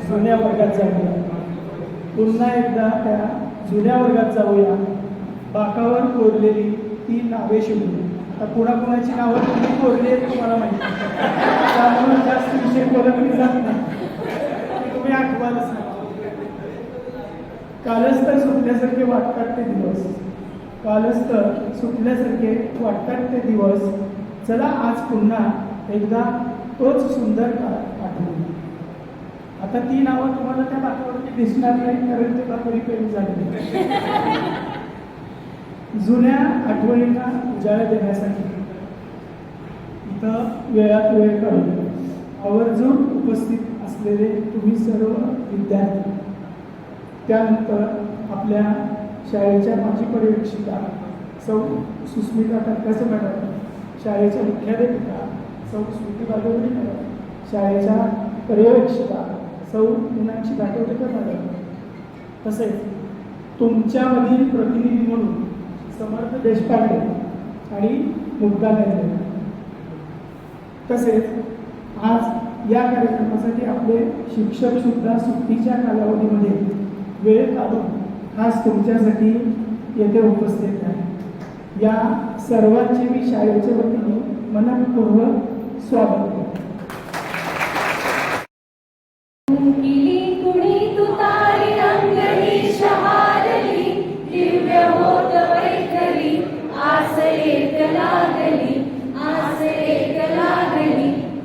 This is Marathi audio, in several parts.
जुन्या वर्गात जाऊया, पुन्हा एकदा त्या जुन्या वर्गात जाऊया, बाकावर कोरलेली ती नावे शोधूया. आता कुणाकुणाची नावं तुम्ही कोरली आहेत तुम्हाला माहिती, त्यामुळे जास्त विषय कोरकली जात नाही, तुम्ही आठवालच नाही. कालच तर सुटल्यासारखे वाटतात ते दिवस, कालच तर सुटल्यासारखे वाटतात ते दिवस. चला आज पुन्हा एकदा तोच सुंदर काळ आठवूया. आता ती नावं तुम्हाला त्या बाकावरती दिसणार नाही, कारण ते बाकरी पेरू झाले. जुन्या आठवणींना उजाळा देण्यासाठी इथं वेळात वेळ काढून आवर्जून उपस्थित असलेले तुम्ही सर्व विद्यार्थी, त्यानंतर आपल्या शाळेच्या माजी पर्यवेक्षिका सौ सुस्मिता टक्कासे मॅडम, शाळेच्या मुख्याध्यापिका सौ स्मृती बागवडी मॅडम, शाळेच्या पर्यवेक्षिका सौ मीनाक्षी दाटवडेकर मॅडम, तसेच तुमच्यामधील प्रतिनिधी म्हणून समर्थ देशपांडे आणि मुद्दा मॅडम, तसेच आज या कार्यक्रमासाठी आपले शिक्षक सुद्धा सुट्टीच्या कालावधीमध्ये वेळ काढून खास तुमच्यासाठी येथे उपस्थित आहे. या सर्वांचे मी शाळेच्या वतीने मनपूर्वक स्वागत करतो.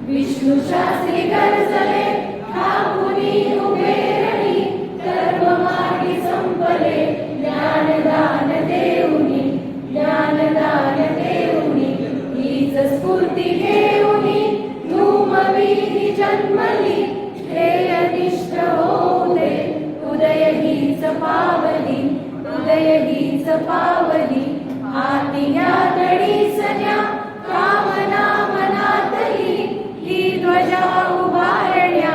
विष्णू शास्त्री गरजले ठाकुनी उभेरणी, कर्म मार्गी संपले ज्ञानदान देऊनी, ज्ञानदान देऊनी. हीच स्फूर्ती घेऊनी धूमवीधी जन्मली, ध्येयनिष्ठ होऊ दे उदय हीच पावली, उदय हीच पावली. हाती घ्या तडीसन्या कामना मनातली, ही ध्वजा उभारण्या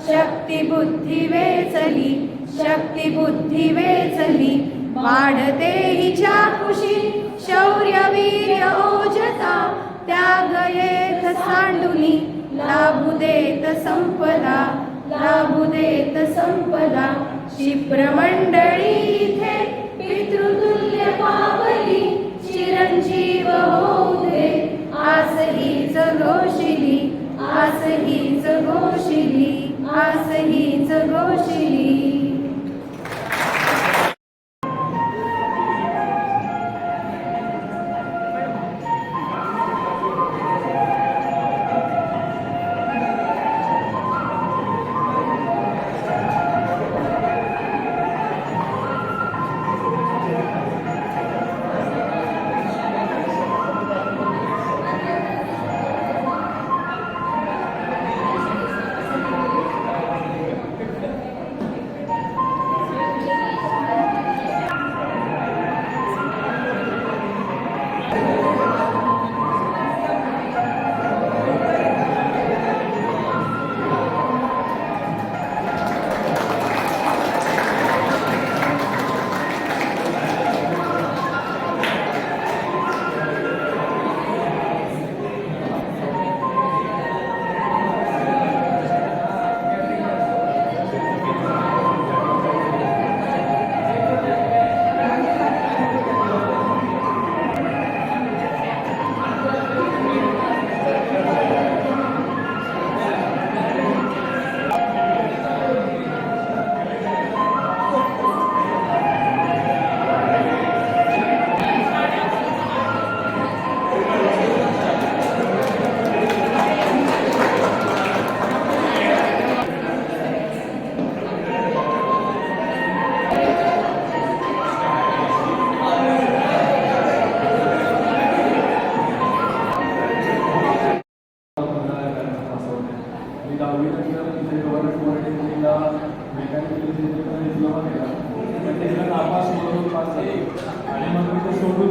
शक्ती बुद्धी वेचली, शक्ती बुद्धी वेचली. वाढते हिच्या कुशी शौर्य वीर्य ओजता, त्याग येत सांडुनी लाभू देत संपदा, लाभू देत संपदा. क्षिप्रमंडळी इथे पितृतुल्य पावली, चिरंजीव होऊ दे आस हीच घोषिली, आस हीच घोषिली, आस हीच घोषिली.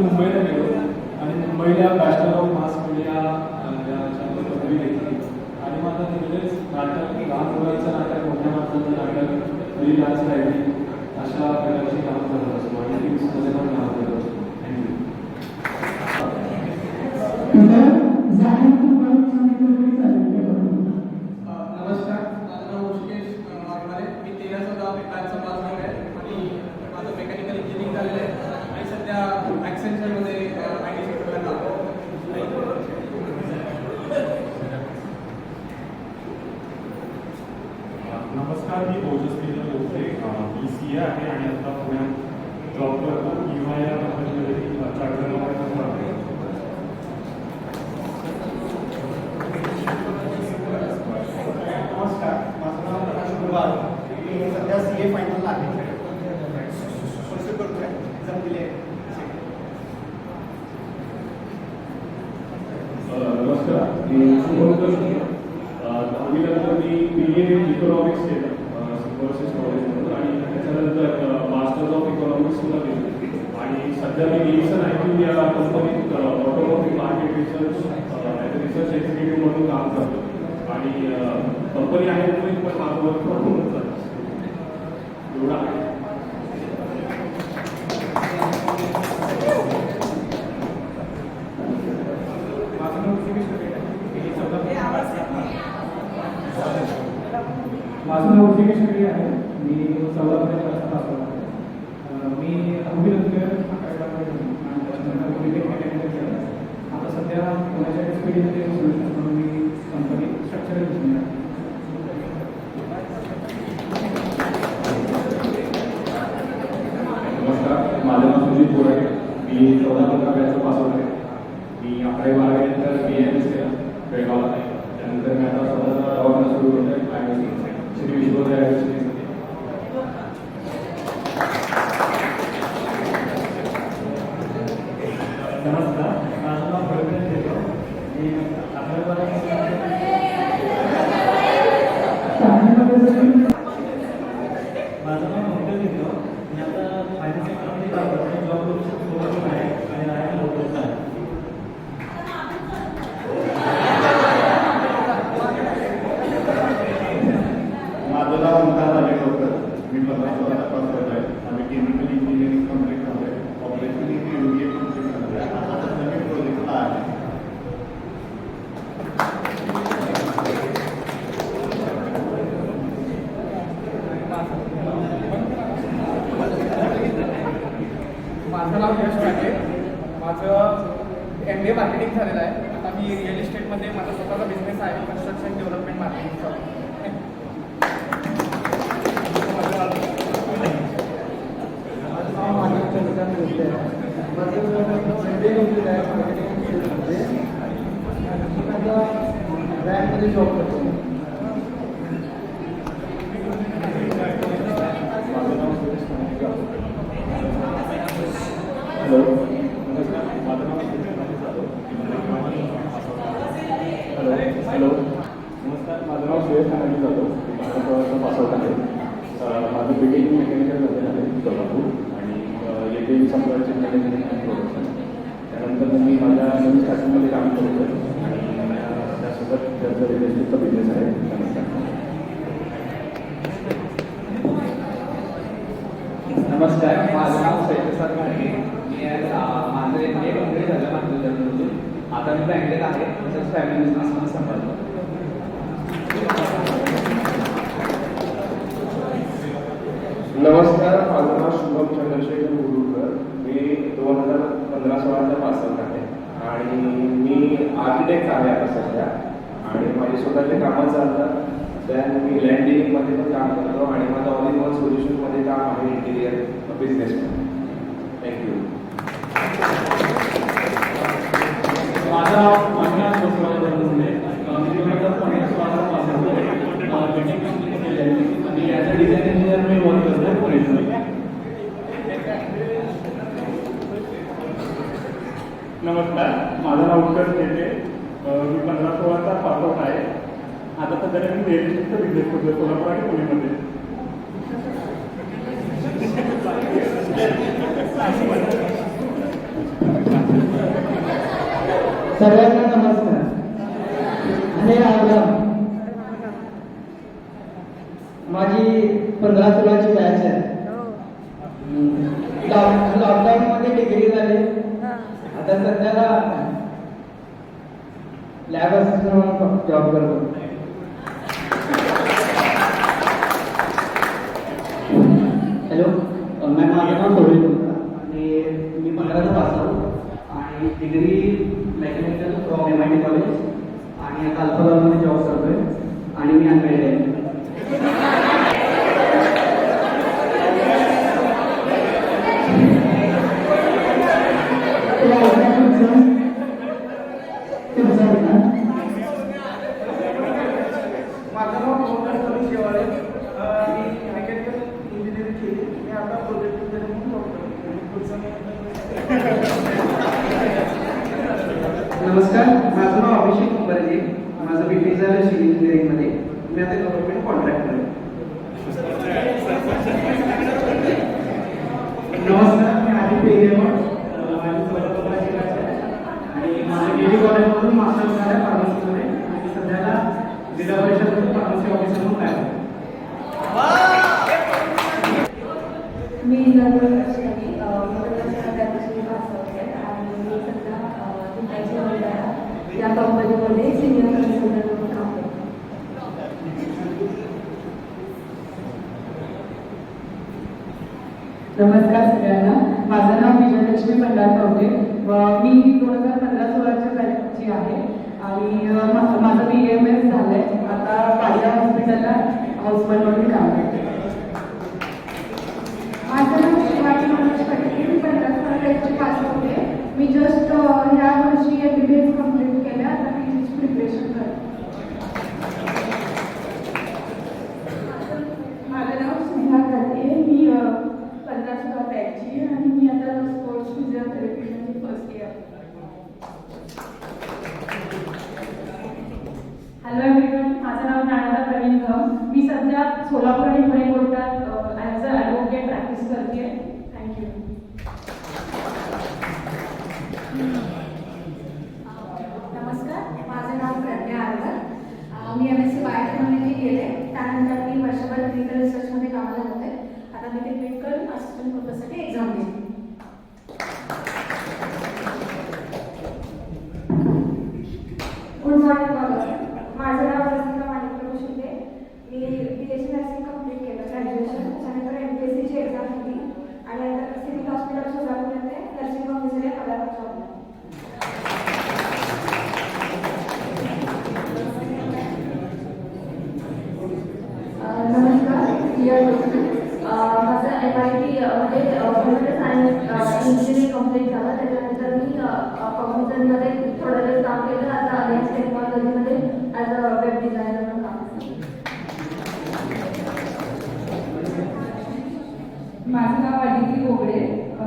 मुंबईला गेलो आणि मुंबईला बॅचलर ऑफ मास मीडिया पदवी घेतली आणि मग आता तिकडेच नाटक, लहान मुलांचं नाटक, मोठ्या माणसांचं नाटक, फ्री डान्स रायटिंग अशा प्रकारची काम करत असतो आणि टीम्समध्ये पण काम करत असतो. नमस्कार, माझं नाव ऋषिकेश वाघमारे. CA आहे आणि आता पुण्यात जॉब करतो किंवा या कंपनीमध्ये चार्टर्ड अकाउंटंट करतो. नमस्कार, माझं नाव प्रकाश गुरुवार. मी सध्या CA फायनल आहे. परस्यू करतोय, एक्झाम दिली आहे. नमस्कार, मी शुभम जोशी. 10वी नंतर मी BA इकॉनॉमिक्स केलं सिम्बॉयसिस कॉलेजमधून आणि त्याच्यानंतर मास्टर्स ऑफ इकॉनॉमिक्सला केलं आणि सध्या मी डिव्हिजन IQ या कंपनीत ऑटोमोटिव्ह मार्केट रिसर्च एक्झिक्युटिव्ह म्हणून काम करतो आणि कंपनी आहे मुंबईत पण माझं वर्क फ्रॉम होमच आहे. एवढा आहे. माझं नाव ऋषिकेश शेट्टी आहे. मी 14मध्ये पास आउट आहे. मी 10वी नंतर आणि त्याच्यानंतर पॉलिटेक्निक केलं. आता सध्या पुण्याच्या एक्सपिरियन्समध्ये सोल्युशन म्हणून मी कंपनी स्ट्रक्चरल इंजिनियर आहे. नमस्कार, माझं नाव सुजित बोर आहे. मी 14-15 बॅचचं पास आउट आहे. मी 11वी-12वी नंतर BAMS केलं बेळगावला. त्यानंतर मी आता स्वतःचा दवाखाना सुरू केला आहे श्री विश्वोदय आयुर्वेदिकमध्ये. नमस्कार, माझं नाव प्रवीण देतो. मी 11वी-12वी माझं नाव पंकज देतो. मी आता फायनान्स सेक्टरमध्ये काम करतो. जॉब करू शकतो आहे आणि राहायला होतो आहे. माझं नाव ओंकार राजेगावकर. मी 15 पास करत आहे. आम्ही केमिकल इंजिनिअरिंग कम्प्लीट करतो आहे. ऑपरेशन MBA कम्प्लीट करतो आहे. आता नवीन प्रोजेक्टला आहे. माझं नाव यश पाटील. माझं MBA मार्केटिंग झालेलं आहे. आता मी रिअल इस्टेटमध्ये माझा स्वतःचा बिझनेस आहे, कन्स्ट्रक्शन डेव्हलपमेंट मार्केटिंगचा. माझं नाव मानव चंद्रकांत बोलते आहे. माझं MBA कंप्लीट आहे मार्केटिंग फील्डमध्ये. मी आता बँकमध्ये जॉब करतो. माझं नाव सुरेश कांबळे. हॅलो, नमस्कार, माझं नाव सुरेश कांबळे जाधव. हॅलो, नमस्कार, माझं नाव सुरेश कांबळे जाधव. मी पास आउट आहे. माझं BTech मेकॅनिकल झालेलं आहे सोलापूर आणि येथे supply chain management and production. त्यानंतर मी माझ्या नवीन स्टार्टिंगमध्ये काम करतो आणि त्यासोबत त्याचा रिअल इस्टेटचा बिझनेस आहे. नमस्कार, माझं नाव सैयद घाटे. मी माझं MBA कंप्लीट झालं माझं. आता मी बँकेत आहे. तसंच फॅमिली बिझनेस पण सांभाळतो. नमस्कार, माझं नाव शुभम चंद्रशेखर गुरुकर. मी 2015-16चा पास आउट आहे आणि मी आर्किटेक्ट आहे आता सध्या आणि माझे स्वतःचे कामं चालतात. दॅन मी लँड डीलिंगमध्ये पण काम करतो आणि माझं ऑल इन वन सोल्युशनमध्ये काम आहे इंटिरियर बिझनेसमध्ये. थँक्यू. माझं नाव मंजुनाथ मुंडे. मी 2015-16चा पास आउट आहे. BTech कंप्लीट केलं आहे आणि as a design engineer me work करतो पुण्यामध्ये. नमस्कार, माझं नाव उत्कर्ष शेटे. मी 15-16चा पास आउट आहे. आता सध्या मी रिअल इस्टेटचा बिझनेस करतो सोलापूर आणि पुण्यामध्ये. सगळ्यांना नमस्कार आणि राम. माझी 15-16ची बॅच आहे. लॉकडाऊनमध्ये डिग्री झाली. आता सध्याला लॅब असिस्टंट म्हणून जॉब करतो. हॅलो, माझं नाव सोहेल आणि मी 15चा पास आउट आणि degree mechanical from MIT college आणि आता अल्फामध्ये जॉब करतोय आणि मी अनमॅरिड आहे. नमस्कार, माझं नाव अभिषेक कुंभारजी. माझं बीटेक झालं सिव्हिल इंजिनिअरिंगमध्ये. मी आता गव्हर्नमेंट कॉन्ट्रॅक्टर आहे. नमस्कार, मी आदित्य हिरेमठ. माझी सोलापूरची आहे आणि माझ्या केडी कॉलेजमधून मास्टर्स झालं फार्मसीमध्ये आणि सध्याला जिल्हा परिषद फार्मसी ऑफिसर म्हणून आहे. मी नगर अष्टमी त्यापासून पास होते आणि मी सध्या दुधाची मंडळा या कंपनीमध्ये सिनियर कन्सल्टंट म्हणून काम करते. नमस्कार सगळ्यांना, माझं नाव विजयलक्ष्मी भंडार कवटे व मी 2015-16च्या बॅचची आहे आणि माझं BAMS झालं आहे. आता पालिया हॉस्पिटलला हाऊसबोट म्हणून काम करते. माझं नाव शिवाजी मनोज पटेल, मी 15-16 बॅचची पास होते. मी जस्ट ह्या वर्षी MBBS कंप्लीट केलं, आता PGची प्रिपरेशन करते. माझं नाव सुधा करते, मी 15-16 बॅचची आणि मी आता स्पोर्ट्स फिजिओथेरपीमध्ये फर्स्ट इयर. हॅलो एव्हरीवन, माझं नाव ज्ञानदा प्रवीण गम. मी सध्या सोलापूर आणि पुणे कोर्टात ॲज अ ॲडव्होकेट प्रॅक्टिस करते. थँक्यू. नमस्कार, माझं नाव प्रज्ञा आरवर. मी MSc बायोटेक्नॉलॉजी केले, त्यानंतर मी वर्षभर क्लिनिकल रिसर्चमध्ये कामाला होते. आता मी ते क्लिक करून असिस्टंट प्रोफेसरसाठी एक्झाम दिली. गुड मॉर्निंग बघा, माझं नाव रसिका माणिकप्रभू शिंदे. मी BSc नर्सिंग कंप्लीट केलं ग्रॅज्युएशन, त्यानंतर MPSCची एक्झाम दिली आणि आता सिव्हिल हॉस्पिटल सोलापूर येथे नर्सिंग ऑफिसर या पदावर जॉब. नमस्कार, माझं MIT मध्ये कॉम्प्युटर सायन्स इंजिनिअरिंग कंप्लीट झालं. त्याच्यानंतर मी कॉम्प्युटरमध्ये थोडं दिवस काम केलं. आता अलियन्स टेक्नॉलॉजीमध्ये ॲज अ वेब डिझायनर म्हणून काम करते. माझं नाव आदिती बोगडे.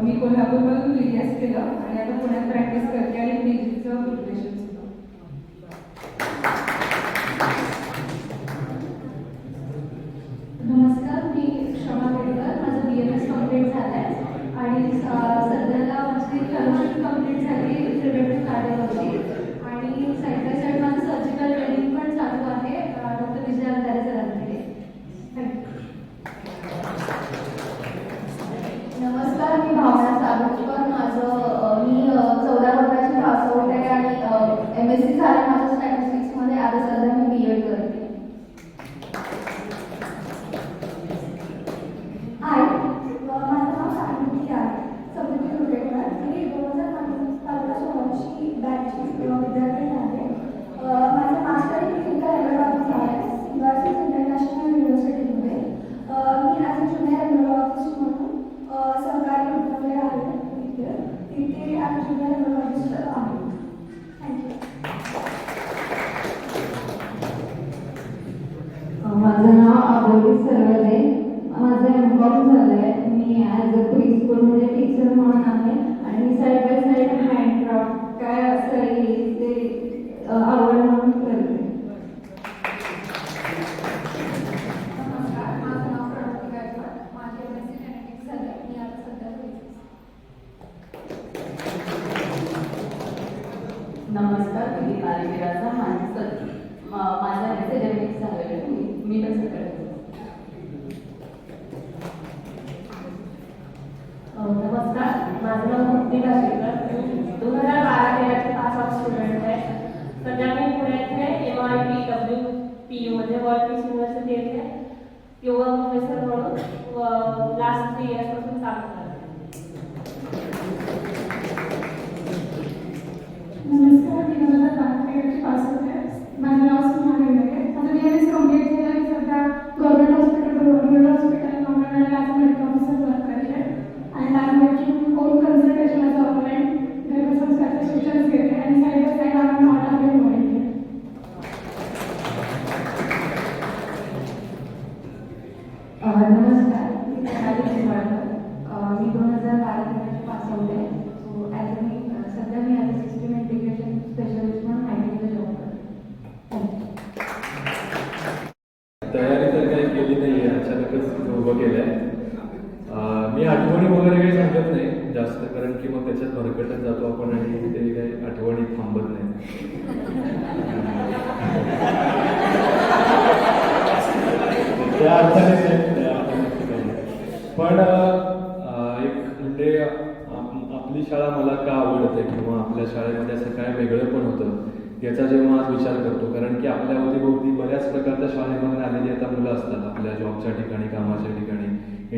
मी कोल्हापूरमधून BS केलं आणि आता पुण्यात प्रॅक्टिस करते आणि PGचं प्रिपरेशन सुरू. नमस्कार, मी क्षमा केळकर. माझं BMS कंप्लीट झालं आहे आणि सध्याला माझी फेलोशिप कंप्लीट झाली प्रिव्हेंटिव्ह कार्डिओलॉजी आणि साईड बाय साईड माझं सर्जिकल ट्रेनिंग पण चालू आहे डॉक्टर विजय अंधारे सरांकडे. नमस्कार, मी भावना सावंतकर. मी 14 वर्षाची पास आउट आहे आणि MSc झालं माझं स्टॅटिस्टिक्समध्ये. आता सध्या मी B.Ed करते. माझं नाव साहित्य आहे, सब्जेक्ट रुटेकर. मी 2015-16ची बॅचची विद्यार्थी आहे. माझं मास्टर इन क्लिनिकल एम्ब्रिओलॉजी आहे सिम्बायोसिस इंटरनॅशनल युनिव्हर्सिटीमध्ये. मी ॲज अ ज्युनियर एम्ब्रिओलॉजिस्ट म्हणून सहकारी रुग्णालय आहे तिथे ॲज अ ज्युनियर एम्ब्रिओलॉजिस्ट आहे. थँक्यू. माझं नाव अबोली सरवदे. माझं MCOM झालं आहे. मी ॲज अ प्री स्कूलमध्ये टीचर म्हणून आहे आणि साईड बाय साईड हँडक्राफ्ट काय असं ते आवड म्हणून करते. नमस्कार, माझं नाव प्रणती गायकवाड. माझे MSc जेनेटिक्स झालं. मी आता सध्या नमस्कार, मी नारिकेराचा. माझं MSc जेनेटिक्स झालेलं आहे. मी पण सगळं. नमस्कार, माझं नाव मुक्ती काशीकर. 2012-13चे पास आउट स्टुडंट आहे. सध्या मी पुण्यात आहे MIT मध्ये वर्ल्ड पीस युनिव्हर्सिटी येथे योगा प्रोफेसर म्हणून लास्ट 3 इयर्सपासून काम करते. नमस्कार, मी 2012-13ची पास आउट आहे. माझं नाव सुधा गेंडे. माझं BMS कंप्लीट झालं आणि सध्या गव्हर्नमेंट हॉस्पिटल मंगळवेढ्याला ॲज मेडिकल ऑफिसर वर्क करते आणि लॅबमेटची होम कन्सल्टेशन ॲज ऑफलाईन गर्भसंस्कारचे शिक्षण घेते आणि साईड बाय साईड आम्ही मॉडल घेऊन वगैरे काही सांगत नाही जास्त, कारण की मग त्याच्यात भरकटत जातो आपण आणि ते काही आठवणी थांबत नाही. त्या अर्थाने पण एक म्हणजे आपली शाळा मला का आवडते किंवा आपल्या शाळेमध्ये असं काय वेगळं पण होतं याचा जेव्हा आज विचार करतो, कारण की आपल्या अवतीभोवती बऱ्याच प्रकारच्या शाळेमधून आलेली आता मुलं असतात, आपल्या जॉबच्या ठिकाणी, कामाच्या ठिकाणी,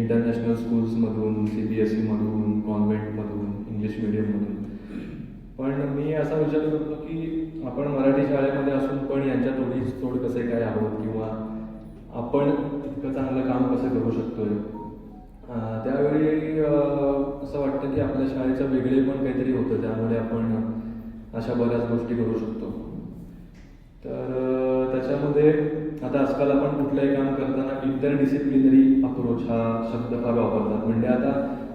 इंटरनॅशनल स्कूल्समधून, CBSE मधून, कॉन्व्हेंटमधून, इंग्लिश मिडियममधून. पण मी असा विचार करतो की आपण मराठी शाळेमध्ये असून पण यांच्या तोड कसे काय आहोत किंवा आपण इतकं चांगलं काम कसं करू शकतोय. त्यावेळी असं वाटतं की आपल्या शाळेचं वेगळे पण काहीतरी होतं, त्यामुळे आपण अशा बऱ्याच गोष्टी करू शकतो. तर त्याच्यामध्ये आता आजकाल आपण कुठलंही काम करताना इंटरडिसिप्लिनरी अप्रोच हा शब्द फार वापरतात. म्हणजे आता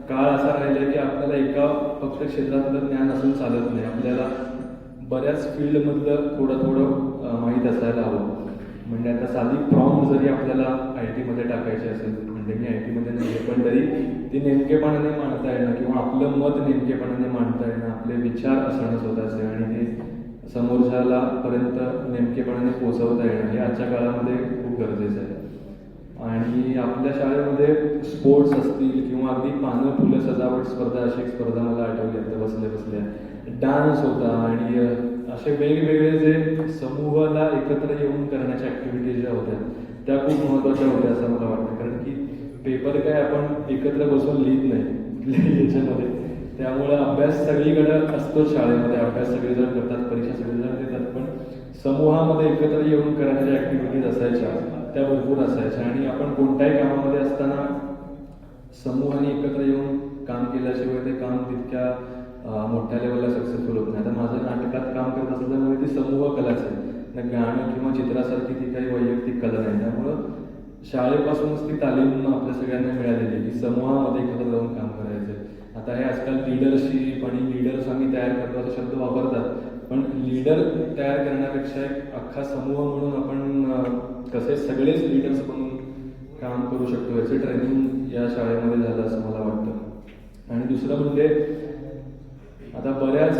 काळ असा राहिला की आपल्याला एका फक्त क्षेत्रातलं ज्ञान असून चालत नाही, आपल्याला बऱ्याच फील्डमधलं थोडं माहीत असायला हवं. म्हणजे आता साधी प्रॉम्प्ट जरी आपल्याला IT मध्ये टाकायची असेल, म्हणजे मी IT मध्ये नाही, पण तरी ती नेमकेपणाने मांडता येणं किंवा आपलं मत नेमकेपणाने मांडता येणं, आपले विचार असणं स्वतःचे आणि ते समोरच्याला पर्यंत नेमकेपणाने पोहोचवता येणं हे आजच्या काळामध्ये खूप गरजेचं आहे. आणि आपल्या शाळेमध्ये स्पोर्ट्स असतील किंवा अगदी पानं फुलं सजावट स्पर्धा, अशी एक स्पर्धा मला आठवली आता बसल्या डान्स होता आणि असे वेगवेगळे जे समूहाला एकत्र येऊन करण्याच्या ॲक्टिव्हिटीज ज्या होत्या त्या खूप महत्त्वाच्या होत्या असं मला वाटतं. कारण की पेपर काय आपण एकत्र बसून लिहित नाही कुठल्याही याच्यामध्ये, त्यामुळं अभ्यास सगळीकडे असतो शाळेमध्ये, अभ्यास सगळेजण करतात, परीक्षा सगळेजण देतात, पण समूहामध्ये एकत्र येऊन करण्याच्या ॲक्टिव्हिटीज असायच्या त्या भरपूर असायच्या. आणि आपण कोणत्याही कामामध्ये असताना समूहाने एकत्र येऊन काम केल्याशिवाय ते काम तितक्या मोठ्या लेवलला सक्सेसफुल होत नाही. आता माझं नाटकात काम करत असल्यामुळे ती समूह कलाच आहे, ना गाणं किंवा चित्रासारखी ती काही वैयक्तिक कला नाही. त्यामुळं शाळेपासूनच ती तालीम आपल्या सगळ्यांना मिळालेली की समूहामध्ये एकत्र जाऊन काम करायचं. आता हे आजकाल लिडरशिप आणि लीडर्स आम्ही तयार करतो असा शब्द वापरतात, पण लीडर तयार करण्यापेक्षा एक अख्खा समूह म्हणून आपण कसे सगळेच लीडर्स बनून काम करू शकतो याचं ट्रेनिंग या शाळेमध्ये झालं असं मला वाटतं. आणि दुसरं म्हणजे आता बऱ्याच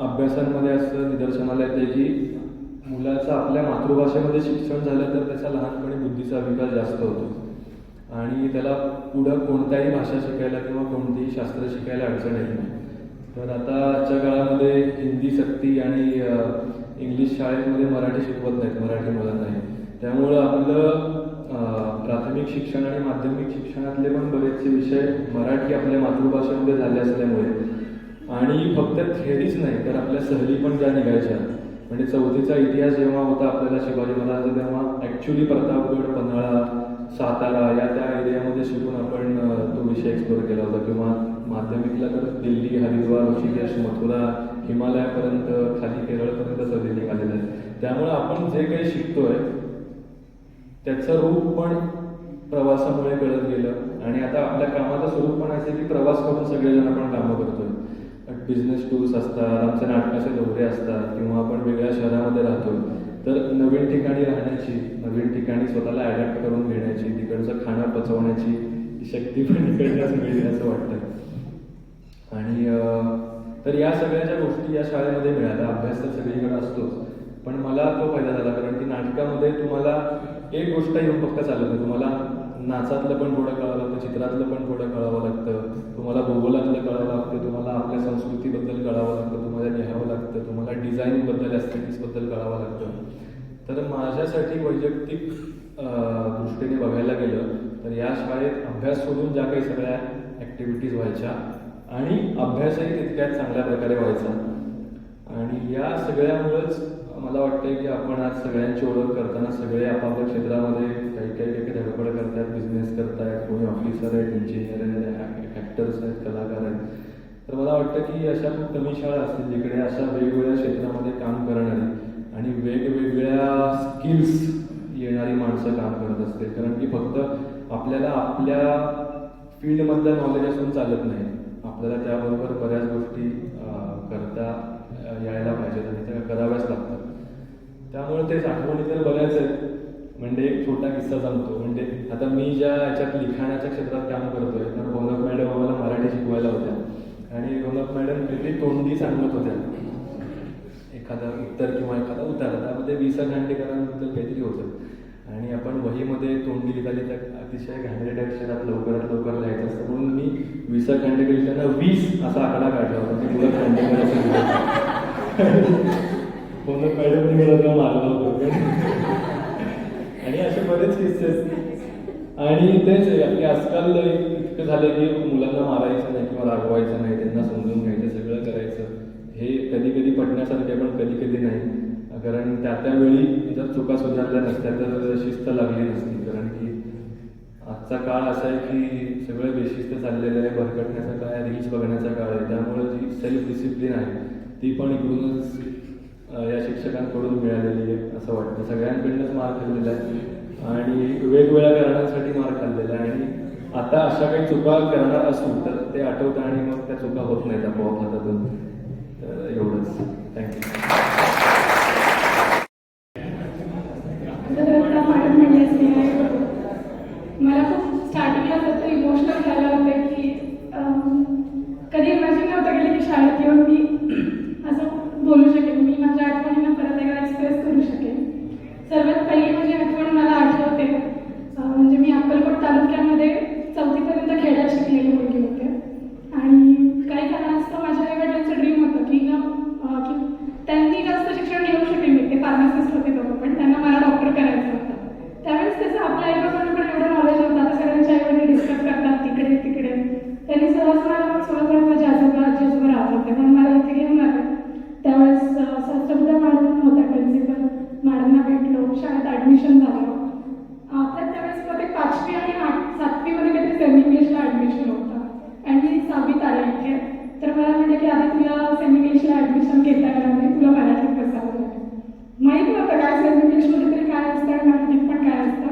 अभ्यासांमध्ये असं निदर्शनाला येते की मुलाचं आपल्या मातृभाषेमध्ये शिक्षण झालं तर त्याचा लहानपणी बुद्धीचा विकास जास्त होतो आणि त्याला पुढं कोणत्याही भाषा शिकायला किंवा कोणतीही शास्त्र शिकायला अडचण येत नाही. तर आता आजच्या काळामध्ये हिंदी सक्ती आणि इंग्लिश शाळेमध्ये मराठी शिकवत नाहीत, मराठी मुलांनाही. त्यामुळं आपलं प्राथमिक शिक्षण आणि माध्यमिक शिक्षणातले पण बरेचसे विषय मराठी आपल्या मातृभाषेमध्ये झाले असल्यामुळे आणि फक्त थेरीच नाही तर आपल्या सहली पण ज्या निघायच्या, म्हणजे 4थीचा इतिहास जेव्हा होता आपल्याला शिवाजी महाराजांचा, तेव्हा ॲक्च्युली प्रतापगड, पन्हाळा, सातारा या त्या एरियामध्ये शिकून आपण तो विषय एक्सप्लोर केला होता. किंवा माध्यमिकला तर दिल्ली, हरिद्वार, ऋषिकेश, मथुरा, हिमालयापर्यंत, खाली केरळपर्यंत सहली निघालेल्या आहेत. त्यामुळे आपण जे काही शिकतोय त्याचं रूप पण प्रवासामुळे कळत गेलं आणि आता आपल्या कामाचं स्वरूप पण असं की प्रवास करून सगळेजण आपण कामं करतोय. बिझनेस टूर्स असतात, आमचे नाटकाचे दौरे असतात किंवा आपण वेगळ्या शहरामध्ये राहतो तर नवीन ठिकाणी राहण्याची, नवीन ठिकाणी स्वतःला ॲडॅप्ट करून घेण्याची, तिकडचं खाणं पचवण्याची शक्ती पण इकडनंच मिळते असं वाटतं. आणि तर या सगळ्या ज्या गोष्टी या शाळेमध्ये मिळाल्या, अभ्यास तर सगळीकडे असतोच, पण मला तो फायदा झाला कारण की नाटकामध्ये तुम्हाला एक गोष्ट येऊन फक्त चालत नाही, तुम्हाला नाचातलं पण थोडं कळावं लागतं, चित्रातलं पण थोडं कळावं लागतं, तुम्हाला भूगोलातलं कळावं लागतं, तुम्हाला आपल्या संस्कृतीबद्दल कळावं लागतं, तुम्हाला लिहावं लागतं, तुम्हाला डिझाईनबद्दल, ॲस्थेटिक्सबद्दल कळावं लागतं. तर माझ्यासाठी वैयक्तिक दृष्टीने बघायला गेलं तर या शाळेत अभ्यास सोडून ज्या काही सगळ्या ॲक्टिव्हिटीज व्हायच्या आणि अभ्यासही तितक्याच चांगल्या प्रकारे व्हायचा आणि या सगळ्यामुळेच मला वाटतं की आपण आज सगळ्यांची ओळख करताना सगळे आपापल्या क्षेत्रामध्ये काही धडपड करतात, बिझनेस करतायत, कोणी ऑफिसर आहेत, इंजिनियर आहेत, ॲक्टर्स आहेत, कलाकार आहेत. तर मला वाटतं की अशा खूप कमी शाळा असतील जिकडे अशा वेगवेगळ्या क्षेत्रामध्ये काम करणारी आणि वेगवेगळ्या स्किल्स येणारी माणसं काम करत असतील. कारण की फक्त आपल्याला आपल्या फील्डमधलं नॉलेज असून चालत नाही, आपल्याला त्याबरोबर बऱ्याच गोष्टी करता यायला पाहिजेत आणि त्या कराव्याच लागतात. त्यामुळे तेच आठवणी तर बऱ्याच आहेत. म्हणजे एक छोटा किस्सा सांगतो. म्हणजे आता मी ज्या याच्यात लिखाणाच्या क्षेत्रात काम करतोय तर रौनक मॅडम आम्हाला मराठी शिकवायला होत्या आणि रौनक मॅडम काहीतरी तोंडी सांगत होत्या, एखादा उत्तर किंवा एखादा उतारा, त्यामध्ये वि स खांडेकरांबद्दल काहीतरी होतं आणि आपण वहीमध्ये तोंडी लिहिली तर अतिशय घाणेरड्या अक्षरात लवकरात लवकर लिहायचं असतं, म्हणून मी वि स खांडेकर लिहिताना 20 असा आकडा काढला होता. मी मुलं खांडेकरांचं रौनक मॅडमने मला तेव्हा मारलं होतं. आणि असे बरेच किस्से असतात. आणि तेच आहे की आजकाल इतकं झालं की मुलांना मारायचं नाही किंवा रागवायचं नाही, त्यांना समजून घ्यायचं, सगळं करायचं. हे कधी कधी पटण्यासारखे पण कधी कधी नाही, कारण त्या वेळी जर चुका सुधारल्या नसत्या तर शिस्त लागली नसती. कारण की आजचा काळ असा आहे की सगळं बेशिस्त चाललेलं आहे, भरकटण्याचा काळ आहे, रील्स बघण्याचा काळ आहे. त्यामुळे जी सेल्फ डिसिप्लिन आहे ती पण इकडूनच या शिक्षकांकडून मिळालेली आहे असं वाटतं. सगळ्यांकडूनच मार खाल्लेला आहे आणि वेगवेगळ्या कारणांसाठी मार खाल्लेला आहे. आणि आता अशा काही चुका करणार असू तर ते आठवतं आणि मग त्या चुका होत नाहीत आपोआप हातातून. तर एवढंच. थँक्यू. मॅडम म्हणले मला खूप स्टार्टिंगला फक्त इमोशनल झालं होतं की कधी इमॅजिन नव्हतं केलं की शाळेत येऊन मी असं बोलू शकेन, मी माझ्या आठवणींना परत एकदा एक्सप्रेस करू शकेन. सर्वात पहिली माझी आठवण मला आठवते, म्हणजे मी अक्कलकोट तालुक्यामध्ये 4थीपर्यंत खेड्यात शिकलेली मुलगी होते आणि काही कारणास्तव माझ्या आईवडिलांचं ड्रीम होतं की त्यांनी जास्त शिक्षण घेऊ शकेल. मी ते फार्मासिस्ट होते दोघं, पण त्यांना मला डॉक्टर करायचं होतं. त्यावेळेस त्याचं आपल्या आईबाबांना पण एवढं नॉलेज होतं. आता सगळ्यांच्या आईवडील डिस्कस करतात तिकडे तिकडे. त्यांनी सहज मला सोलापुरात माझे आजोबा राहत होते म्हणून मला इथे घेऊन आले. त्यावेळेस सहस्त्रबुद्ध मॅडम होत्या प्रिन्सिपल, मॅडमना भेटलो, शाळेत ॲडमिशन झालं. त्यावेळेस मध्ये 5वी आणि 7वीमध्ये काहीतरी सेमी इंग्लिशला ॲडमिशन होतं आणि मी 6वीत आले इथे. तर मला म्हटलं की आधी तुला सेमी इंग्लिशला ॲडमिशन घेता येणार नाही, तुला मराठीत बसावं लागेल. माहीत नव्हतं काय सेमी इंग्लिशमध्ये तरी काय असतं आणि मराठीत पण काय असतं.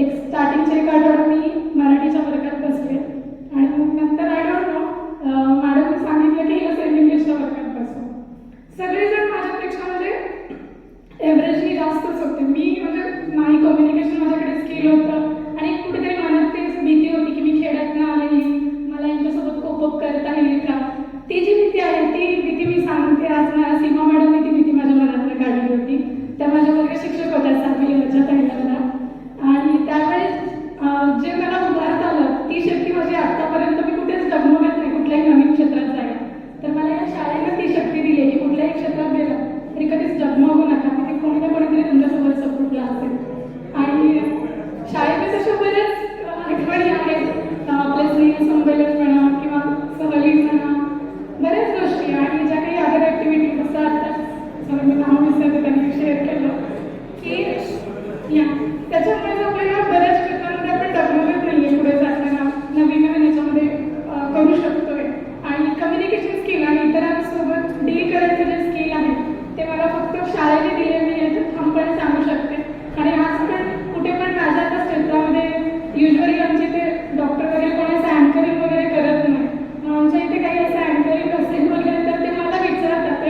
एक स्टार्टिंगच्या एक आठवड्यात मी मराठीच्या वर्गात बसले आणि मग नंतर आय डोंट नो मॅडमने सांगितलं की हिला सेमी इंग्लिशच्या वर्गात बसव. सगळेजण माझ्यापेक्षा म्हणजे एव्हरेजली जास्तच होते. मी म्हणजे नाही कम्युनिकेशन माझ्याकडे स्किल होतं आणि कुठेतरी मनात ते भीती होती की मी खेड्यातनं आलेली, मला यांच्यासोबत कोपअप करता येईल का. ती जी भीती आहे ती भीती मी सांगते आज. मला सीमा मॅडमने ती भीती माझ्या मनातनं काढली होती. त्या माझ्या वर्ग शिक्षक होत्या 7वी वर्गाच्या पहिल्यांदा आणि त्यावेळेस जे मला उभारत आलं ती शक्ती माझी आत्तापर्यंत मी कुठेच डगमगत नाही कुठल्याही नवीन क्षेत्रात जायला. तर मला या शाळेनं ती शक्ती दिली की कुठल्याही क्षेत्रात गेलं तरी कधीच डगमगू नका, तिथे कोणी ना कोणीतरी तुमच्यासोबत सपोर्टला असेल. आणि शाळेत तशा बऱ्याच आठवणी आहेत, आपल्या स्नेह संमेलन म्हणा किंवा सहली म्हणा, बऱ्याच गोष्टी. आणि ज्या काही अदर ॲक्टिव्हिटीज असतात आता मी नाव विसरते त्यांनी शेअर केलं की त्याच्यामुळे आपल्याला बऱ्याच क्षेत्रांमध्ये आपण डगमगत नाही आहे, पुढे जाताना नवीन नवीन याच्यामध्ये करू शकतोय. आणि कम्युनिकेशन स्किल आणि इतरांसोबत डील करायचं जे स्किल आहे ते मला फक्त शाळेने दिले, मी याच्यात ठामपणे सांगू शकते. आणि आज पण कुठे पण माझ्या त्या क्षेत्रामध्ये युजली आमचे ते डॉक्टर वगैरे कोणी असं अँकरिंग वगैरे करत नाही. आमच्या इथे काही असं अँकरिंग असेल वगैरे तर ते मला विचारतात,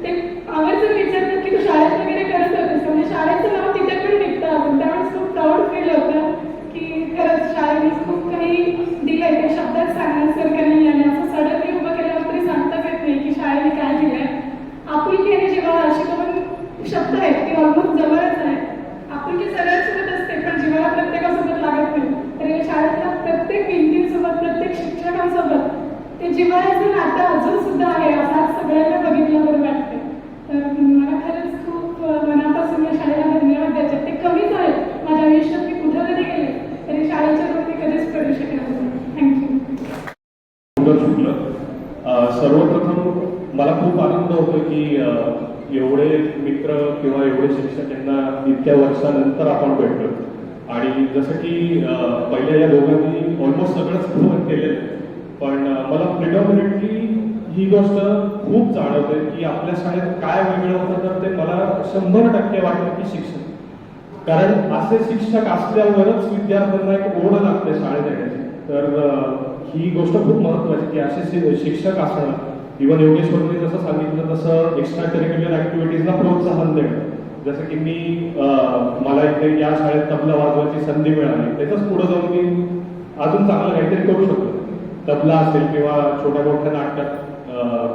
ते आवर्जून विचारतात की तू शाळेत वगैरे करत होतेस, म्हणजे शाळेचं नाव तिथे पण निघतं अजून. त्यावेळेस खूप प्राऊड फील होतं की खरंच शाळेने खूप काही दिलंय, ते शब्दात सांगण्यासारखं नाही. आणि असं सडनली उभं केल्यावर तरी सांगताच येत नाही की शाळेने काय दिलंय. आपुलकी आणि जिव्हाळा असे दोन शब्द आहेत ते ऑलमोस्ट जवळच आहे. आपुलकी सगळ्यांसोबत असते पण जिव्हाळा प्रत्येकासोबत लागत नाही. तर शाळेतल्या प्रत्येक भिंतींसोबत प्रत्येक शिक्षकांसोबत ते जिव्हाळ्याचं नातं अजून सुद्धा आहे असं आज सगळ्यांना बघितल्यावर वाटतं. तर मला खरंच खूप मनापासून या शाळेला धन्यवाद द्यायचे. ते कमीच आहेत माझ्या आयुष्यात, मी कुठं जरी गेले तरी शाळेच्या गोष्टी कधीच करू शकणार नाही. थँक्यू. शुक्ल. सर्वप्रथम मला खूप आनंद होतो की एवढे मित्र किंवा एवढे शिक्षक यांना इतक्या वर्षानंतर आपण भेटलो. आणि जसं की पहिल्या या दोघांनी ऑलमोस्ट सगळंच कव्हर केलेलं, पण मला प्रिडॉमिनेटली ही गोष्ट खूप जाणवते की आपल्या शाळेत काय वेगळं होतं. तर ते मला 100% वाटतं की शिक्षक, कारण असे शिक्षक असल्यावरच विद्यार्थ्यांना एक ओढ लागते शाळेत येण्याची. तर ही गोष्ट खूप महत्त्वाची की असे शिक्षक असणं. इव्हन योगेश्वरने जसं सांगितलं तसं एक्स्ट्रा करिक्युलर ॲक्टिव्हिटीजला प्रोत्साहन देणं जसं की मला इथे या शाळेत तबला वाजवायची संधी मिळाली, त्याच्याच पुढे जाऊन मी अजून चांगलं काहीतरी करू शकतो. तबला असेल किंवा छोट्या मोठ्या नाटकात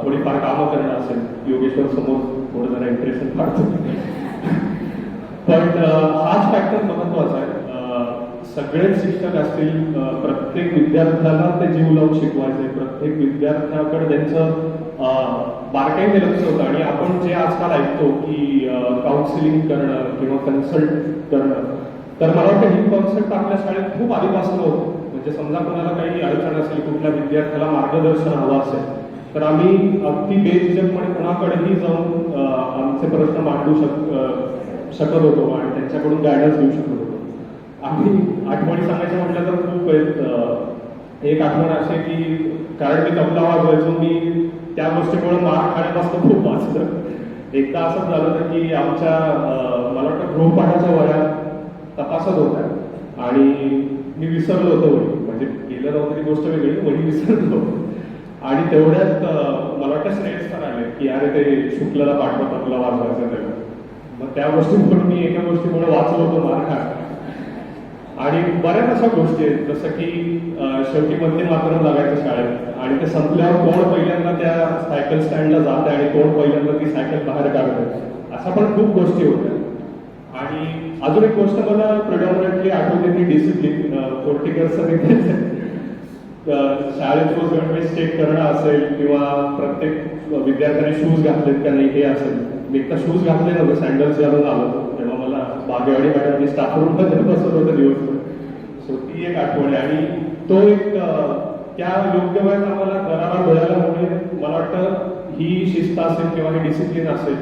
थोडीफार कामं करणं असेल, योगेश्वर समोर थोडं जरा इम्प्रेशन काढतो. पण हाच फॅक्टर महत्वाचा आहे. सगळेच शिक्षक असतील, प्रत्येक विद्यार्थ्याला ते जीव लावून शिकवायचे, प्रत्येक विद्यार्थ्याकडे त्यांचं बारकाईने लक्ष होतं. आणि आपण जे आजकाल ऐकतो की काउन्सिलिंग करणं किंवा कन्सल्ट करणं, तर मला वाटतं ही कॉन्सेप्ट आपल्या शाळेत खूप आधीपासून होतं. म्हणजे समजा कोणाला काही अडचण असेल, कुठल्या विद्यार्थ्याला मार्गदर्शन हवं असेल, तर आम्ही अगदी बेझिजकपणे कोणाकडेही जाऊन आमचे प्रश्न मांडू शकत होतो आणि त्यांच्याकडून गायडन्स घेऊ शकत होतो. आम्ही आठवणी सांगायचं म्हटलं तर खूप आहेत. एक आठवण अशी की कारण मी तबला वाजवायचो, मी त्या गोष्टीमुळे मार खाण्यापासून खूप वाचलं. एकदा असंच झालं होतं की आमच्या मला वाटतं गृहपाठाच्या वह्या तपासत होत्या आणि मी विसरलो होतो वही. म्हणजे गेलं नव्हतं ती गोष्ट वेगळी, वही विसरलो. आणि तेवढ्यात मला वाटतं श्रेयस सर आले की अरे ते शुक्लाला पाठवा तबला वाजवायचं त्याला. मग त्या गोष्टीमुळे मी एका गोष्टीमुळे वाचलो होतो मार खात. आणि बऱ्याच अशा गोष्टी आहेत, जसं की शेवटी वंदे मातरम लागायचं शाळेत आणि ते संपल्यावर कोण पहिल्यांदा त्या सायकल स्टँडला जाते आणि कोण पहिल्यांदा ती सायकल बाहेर काढते, अशा पण खूप गोष्टी होत्या. आणि अजून एक गोष्ट मला प्रिडॉमिनंटली आठवते ती डिसिप्लिन. कोर्टिकरचं शाळेत वेळेस चेक करणं असेल किंवा प्रत्येक विद्यार्थ्यांनी शूज घातलेत का नाही हे असेल. मी एकदा शूज घातले नव्हते, सँडल्स घालून आलो तेव्हा मला बागेवाडी मॅडमनी स्टाफ रूम मध्ये बसत होतं दिवसभर. सो ती एक आठवण आहे. आणि तो एक त्या योग्य वेळेत आम्हाला करारा मिळाल्यामुळे मला वाटतं ही शिस्त असेल किंवा हे डिसिप्लिन असेल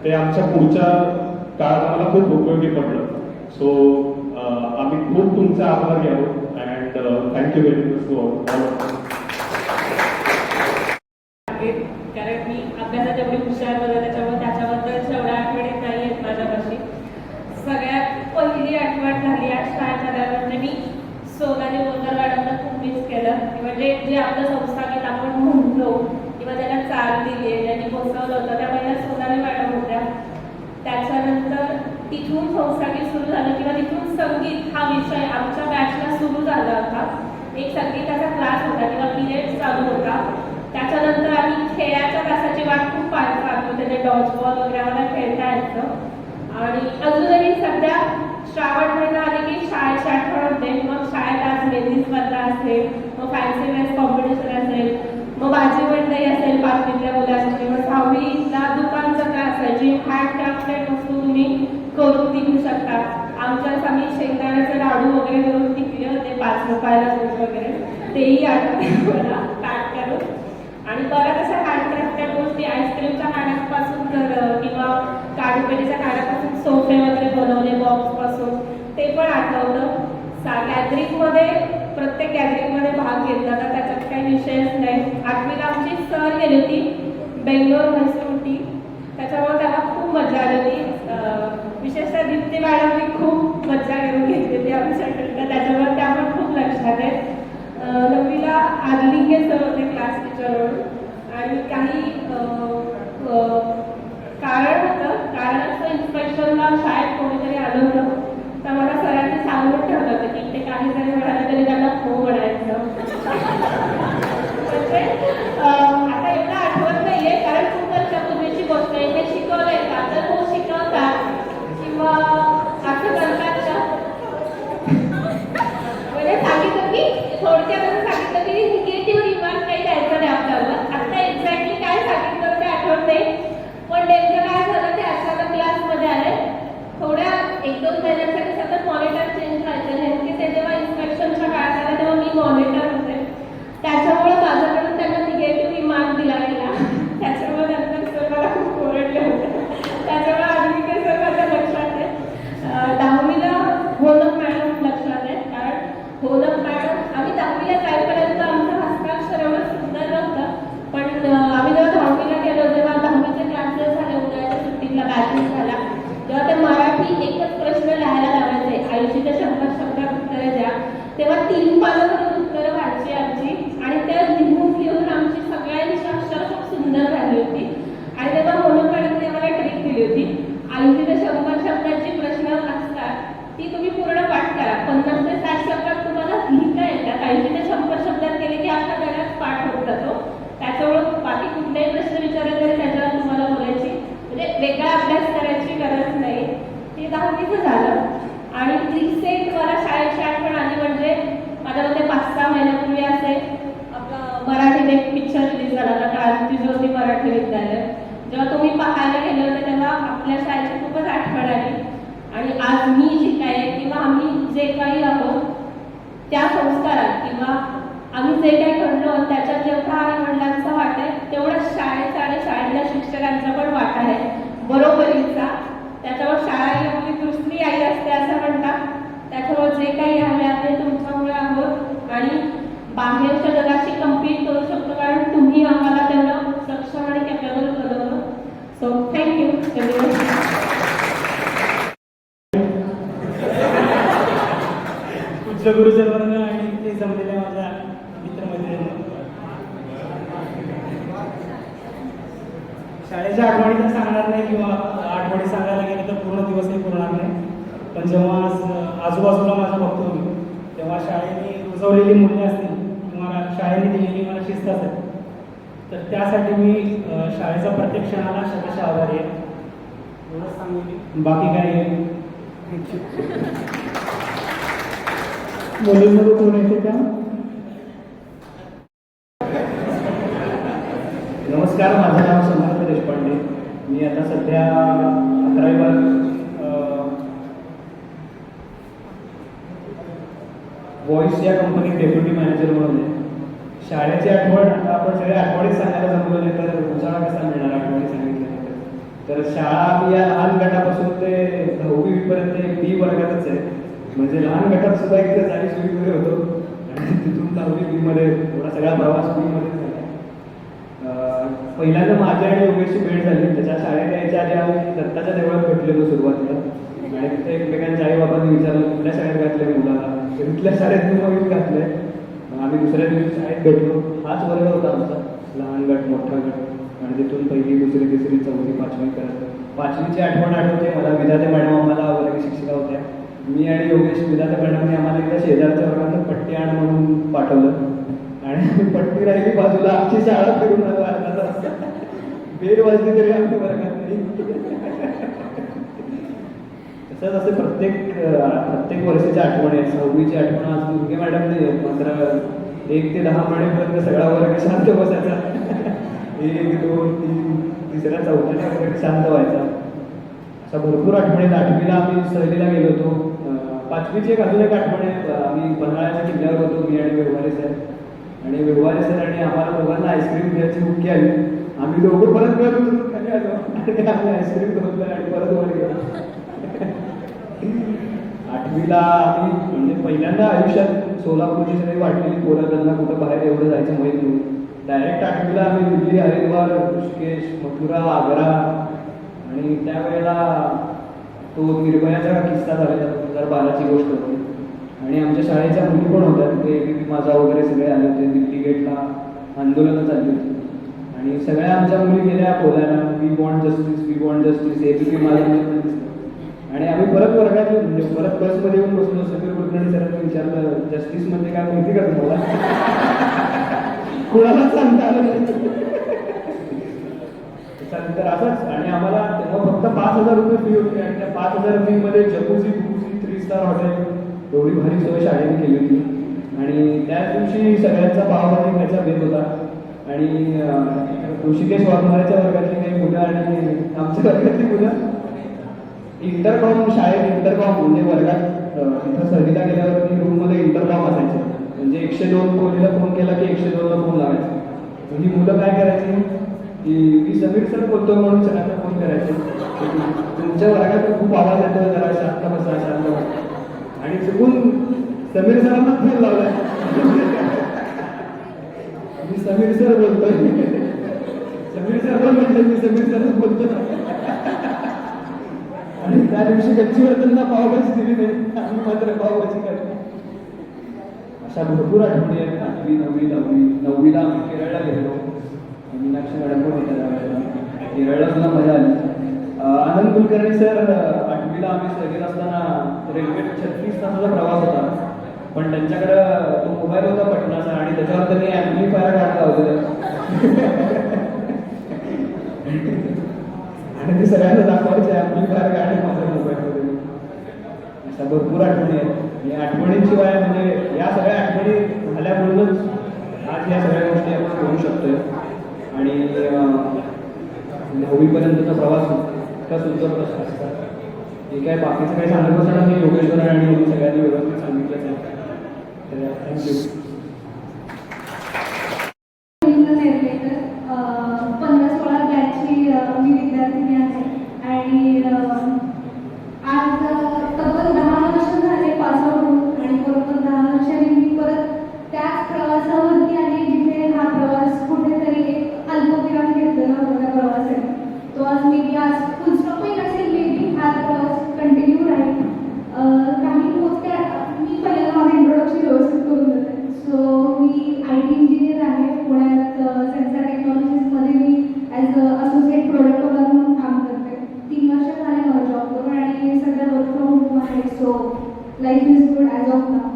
ते आमच्या पुढच्या काळात आम्हाला खूप उपयोगी पडलं. सो आम्ही खूप तुमचा आभारी आहोत and thank you very much to all. कारण मी अभ्यासात एवढी हुशार वगैरे त्याच्याबद्दल जेवढ्या आठवणी नाही आहेत माझ्यापाशी. सगळ्यात पहिली आठवण झाली आज शाळेत आल्यावर म्हणजे मी सोनाली बोलकर मॅडमला खूप मिस केलं. म्हणजे जे आपलं संस्थागीत आपण म्हणतो किंवा त्याला चाल दिली आहे, ज्यांनी बसवलं होतं, त्या पहिल्या सोनाली मॅडम होत्या. त्याच्यानंतर तिथून संस्थागीत सुरू झालं किंवा तिथून संगीत हा विषय आमच्या बॅचला सुरू झाला होता. एक संगीताचा क्लास होता किंवा पिरियड चालू होता. त्याच्यानंतर आम्ही खेळाच्या तासाची वाट खूप पाहतो, त्याचे डॉज बॉल वगैरे आम्हाला खेळता यायचं. आणि अजूनही सध्या श्रावण महिना आले की शाळेची आठवण होते. मग शाळेत आज मेहंदी स्पर्धा असेल, मग फॅन्सी ड्रेस कॉम्पिटिशन असेल, मग भाजी मंडई असेल 5वीतल्या मुलांची, मग 6वीला दुकान जत्रा असायची. हँडक्राफ्टेड वस्तू तुम्ही करून विकू शकता. आमच्याच आम्ही शेंगदाण्याचे लाडू वगैरे करून विकले होते 5 रुपयाला दूध वगैरे, तेही आठवते मला पॅक करून. आणि बऱ्याच अशा हँडक्राफ्टेड गोष्टी आईस्क्रीमच्या काड्यापासून तर किंवा काडूपेटीच्या काड्यापासून सोफे वगैरे बनवले बॉक्सपासून, ते पण आठवतं. गॅदरिंगमध्ये प्रत्येक गॅदरिंगमध्ये भाग घेतला तर त्याच्यात काही विषयच नाही. 8वीला आमची सहल गेली होती बेंगलोर म्हैसूर उटी, त्याच्यामुळे त्याला खूप मजा आली होती. विशेषतः दीप्ती मॅडमनी खूप मजा करून घेतली होती आमच्याकडनं, त्याच्यामुळे त्या पण खूप लक्षात आहेत. 9वीला आदलिंगे सर होते क्लास टीचर म्हणून आणि काही कारण होतं. कारणच इन्स्पेक्शनला शाळेत कोणीतरी आलं होतं, तर मला सरांनी सांगून ठेवलं होतं की ते काही जरी म्हणाले तरी त्यांना हो म्हणायचं. म्हणजे आता एवढं आठवत नाहीये कारण खूप वर्षापूर्वीची गोष्ट आहे. हे शिकवलंय का तर हो शिकवतात किंवा असं करतात का म्हणजे सांगितलं की थोडक्यात सांगितलं की निगेटिव्ह रिमार्क काही द्यायचं नाही आपल्याला. आता एक्झॅक्टली काय सांगितलं ते आठवत नाही, पण नेमकं काय झालं ते अचानक क्लासमध्ये आले. थोड्या 1-2 महिन्यांसाठी सतत मॉनिटर चेंज व्हायचं. नेमके ते जेव्हा इन्स्पेक्शनच्या काळात आले तेव्हा मी मॉनिटर होते, त्याच्यामुळे माझ्याकडून त्यांना निगेटिव्ह रिमार्क दिला गेला. त्याच्यामुळे नंतर सर मला खूप ओरडले होते. त्याच्यामुळे आदमी सर माझ्या लक्षात आहे. 10वीला होलक मॅडम लक्षात आहे, कारण होलक मॅडम आम्ही 10वीला जाईपर्यंत आमचं हस्ताक्षर एवढं सुंदर नव्हतं, पण आम्ही जेव्हा 10वीला गेलो तेव्हा 10वीचे क्लासेस झाले, उन्हाळ्याच्या सुट्टीतला बॅचेस झाला, तेव्हा ते मराठी एकच प्रश्न लिहायला लावायचे, 80 ते 100 शब्दात उत्तरं द्या. तेव्हा 3 पानं उत्तरं आठवणीचं झालं आणि रिसेंट मला शाळेची आठवण आली म्हणजे माझ्या मते 5-6 महिन्यापूर्वी असे आपला मराठीत एक पिक्चर रिलीज झाला होता क्रांती ज्योती मराठी विद्यालय. जेव्हा तुम्ही पाहायला गेले होते तेव्हा आपल्या शाळेची खूपच आठवण आली आणि आज मी जी काय किंवा आम्ही जे काही आहोत त्या संस्कारात किंवा आम्ही जे काही घडलो त्याच्यात जेवढा आई वडिलांचा वाटा आहे तेवढा शाळेचा आणि शाळेतल्या शिक्षकांचा पण वाटा आहे बरोबरीचा. त्याच्यावर शाळा ही आपली दुसरी आई असते असं म्हणतात. त्याच्यावर जे काही आम्ही आहे तुमच्यामुळे आहोत आणि बाहेरच्या जगाशी कम्पीट करू शकतो कारण तुम्ही आम्हाला तेवढं सक्षम आणि कॅपेबल बनवलं. So thank you. पूज्य गुरुजनवर्ग आणि ते जमलेल्या माझ्या मित्रमैत्रिणी, शाळेच्या आठवणी तर सांगणार नाही किंवा आठवणी सांगायला गेलं तर पूर्ण दिवसही पुरणार नाही. पण जेव्हा आजूबाजूला माझं बघतो मी तेव्हा शाळेने रुजवलेली मूल्य असतील किंवा शाळेने दिलेली मला शिस्त असेल तर त्यासाठी मी शाळेचा प्रत्येक क्षणाला शतशः आभारी आहे. एवढंच सांगेन, बाकी काय मुलींमध्ये कोण येते त्या. नमस्कार, माझं नाव समर्थ देशपांडे. मी आता सध्या 11वी व्हॉइस या कंपनीत डेप्युटी मॅनेजर म्हणून आहे. शाळेची आठवण आता आपण सगळे आठवणीच सांगायला जमलो नाही तर उजाळा कसा मिळणार आठवणी सांगितल्यानंतर. तर शाळा मी या लहान गटापासून ते 10वी पर्यंत B वर्गातच आहे. म्हणजे लहान गटात सुद्धा इकडे जाणी सुईमध्ये होतो आणि तिथून 10वी B मध्ये थोडा सगळा प्रवास B मध्ये झाला. पहिल्यांदा माझी आणि योगेशची भेट झाली. त्याच्या शाळेत यायच्या आधी आम्ही दत्ताच्या देवळात भेटलेलो सुरुवातीला आणि तिथे एकमेकांच्या आई बाबांनी विचारलं कुठल्या शाळेत घातलंय मुलाला. तिथल्या शाळेत नवीन घातलंय. मग आम्ही दुसऱ्या दिवशी शाळेत भेटलो. हाच वर्ग होता आमचा, लहान गट मोठा गट आणि तिथून 1ली 2री 3री 4थी 5वी करत 5वीची आठवण आठवते मला. विधाते मॅडम आम्हाला वर्ग शिक्षिका होत्या. मी आणि योगेश विधाते मॅडमने आम्हाला एकदा शेजारच्या वर्गात पट्टी आण म्हणून पाठवलं आणि पट्टी राहिली बाजूला. आमची शाळा फिरून आलो अर्धा तास. बेल वाजली तरी आमच्या वर्गात नाही. तसंच असं प्रत्येक वर्षाची आठवण आहे. 6वीची आठवण आज दुर्गे मॅडमने मात्र 1 ते 10 म्हणेपर्यंत सगळा वर्ग शांत बसायचा. 1, 2, 3 तिसऱ्या 4थ्या वर्ग शांत व्हायचा. अशा भरपूर आठवणी. 8वीला आम्ही सहलीला गेलो होतो. 5वीची एक अजून एक आठवण आहे. आम्ही पन्हाळ्याच्या किल्ल्यावर होतो मी आणि व्यवहारे सर. आणि व्यवहारे सर आणि आम्हाला दोघांना आईस्क्रीम घ्यायची हुक्की आली. आम्ही दोघं परत घर उतरून खाली आलो आणि आम्ही आईस्क्रीम घेतलं आणि परत वर गेलो. 8वीला आम्ही म्हणजे पहिल्यांदा आयुष्यात सोलापूरची सगळी वाटलेली पोरं त्यांना कुठं बाहेर एवढं जायचं माहीत नाही. डायरेक्ट 8वीला आम्ही दिल्ली, हरिद्वार, ऋषिकेश, मथुरा, आग्रा आणि त्यावेळेला तो निर्भयाचा किस्सा झालेला 2012ची गोष्ट होती. आणि आमच्या शाळेच्या मुली पण होत्या. ते ABP माझा वगैरे सगळे आले होते. दिल्ली गेटला आंदोलनं चालली होती आणि सगळ्या आमच्या मुली गेल्या बोलायला we want justice, we want justice. ABP माझ्या आणि आम्ही परत वर्गात म्हणजे परत बसमध्ये येऊन बसलो. समीर कुलकर्णी सरांनी विचारलं जस्टिस म्हणजे काय माहिती का तुम्हाला. कुणाला सांगता आलं नाही. त्याच्यानंतर असंच आणि आम्हाला तेव्हा फक्त 5,000 रुपये फी होती आणि त्या 5,000 फी मध्ये जकुझी, 3 स्टार हॉटेल एवढी भारी सोय शाळेने केली होती. आणि त्याच दिवशी सगळ्यांचा पावभाजी खायचा भेट होता आणि ऋषिकेश वाघमारेच्या वर्गातली काही मुलं आणि आमच्या वर्गातली मुलं इंटरकॉम शाळेत इंटरकॉम म्हणजे वर्गात तिथं सहलीला गेल्यावरती रूममध्ये इंटरकॉम असायचे. म्हणजे 102 कोणीला फोन केला की 102ला फोन लावायचा. म्हणजे मुलं काय करायची की मी समीर सर बोलतो म्हणून सरांना फोन करायचे तुमच्या वर्गात खूप आवाज येतो जरा शांत बसा शांत बसा. आणि चुकून समीर सरांना फोन लावलाय. मी समीर सर बोलतोय. समीर सर पण म्हणतो मी समीर सरच बोलतो ना. आणि त्या दिवशी गच्चीवर त्यांना पावभाजी दिली नाही. आम्ही मात्र पावभाजी करतो. अशा भरपूर आठवणी आहेत. 8वी, 9वी, 10वी. 9वीला आम्ही केरळला गेलो. मीनाक्षी मॅडम पण होत्या त्यावेळेला. केरळला सुद्धा मजा आली. आनंद कुलकर्णी सर 8वीला आम्ही सहलीत असताना रेल्वे 36 तासाचा प्रवास होता. पण त्यांच्याकडं तो मोबाईल होता पटनाचा आणि त्याच्यावर त्यांनी ॲम्प्लिफायर काढला होता आणि ते सगळ्यांना दाखवायचे ॲम्प्लिफायर गाडी माझ्या मोबाईलमध्ये. अशा भरपूर आठवणी आहेत. या आठवणींशिवाय म्हणजे या सगळ्या आठवणी झाल्यामुळेच आज या सगळ्या गोष्टी आपण करू शकतोय. आणि 9वीपर्यंतचा प्रवास इतका सुंदर असतात. हे काय बाकीचं काही सांगत असताना मी योगेश्वर आणि सगळ्यांनी व्यवस्थित सांगितलंच आहे. तर थँक्यू. 15-16 बॅचची मी विद्यार्थिनी आहे आणि आज तब्बल 10 वर्ष झाले पासआउट होऊन आणि बरोबर 10 वर्षांनी मी परत त्याच प्रवासावरती आहे जिथे हा प्रवास कुठेतरी एक अल्पविराम घेतलेला होता त्या प्रवासाने. तो आज मी आज फुल स्टॉपही नसेल मेबी हा प्रवास कंटिन्यू राहील. काही मोजक्या मी पहिल्यांदा माझं इंट्रोडक्शन व्यवस्थित करून देते. सो मी IT इंजिनियर आहे पुण्यात सेन्सर टेक्नॉलॉजीजमध्ये मी ॲज असोसिएट प्रोडक्ट ओनर म्हणून काम करते. 3 वर्ष झाले मला जॉब करून आणि सध्या वर्क फ्रॉम होम आहे. So life is good as of now.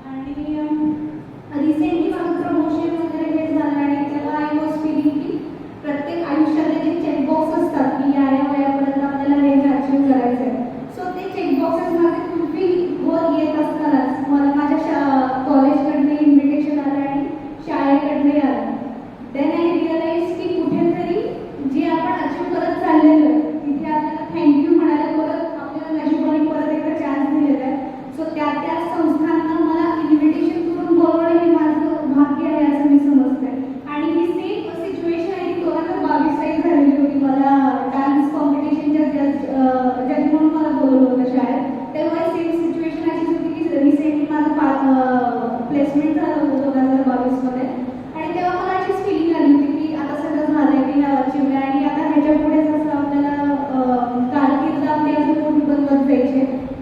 आणि रिसेंटली माझं प्रमोशन वगैरे हे झालं आणि तेव्हा आय वॉज फिलिंग की प्रत्येक आयुष्यातले जे चेकबॉक्स असतात की या वयापर्यंत आपल्याला हे अचीव करायचं आहे. सो ते चेकबॉक्सेस माझे फुलफिल होत येत असतानाच मला माझ्या कॉलेजकडनं इन्व्हिटेशन आलं आणि शाळेकडनंही आलं. देन आय रिअलाइज की कुठेतरी जे आपण अचीव करत चाललेलो आहे तिथे आपल्याला थँक्यू म्हणायला परत आपल्याला नशिबाने परत एकदा चान्स दिलेला आहे. सो त्या संस्थांना मला इन्व्हिटेशन करून बोलवणं हे माझं भाग्य आहे असं मी समजते. आणि ही सेम सिच्युएशन आहे की 2022 साली झालेली होती. मला डान्स कॉम्पिटिशनच्या जज म्हणून मला बोलवलं होतं शाळेत. तेव्हा सेम सिच्युएशन अशीच होती की रिसेंटली माझं प्लेसमेंट झालं होतं 2022 मध्ये. आणि तेव्हा मला अशीच फिलिंग आली होती की आता सगळं झालंय की ह्या अचीव आहे आणि आता ह्याच्या पुढेच असं आपल्याला कारकीर्द आपली अजून मोठी बनवत जायची.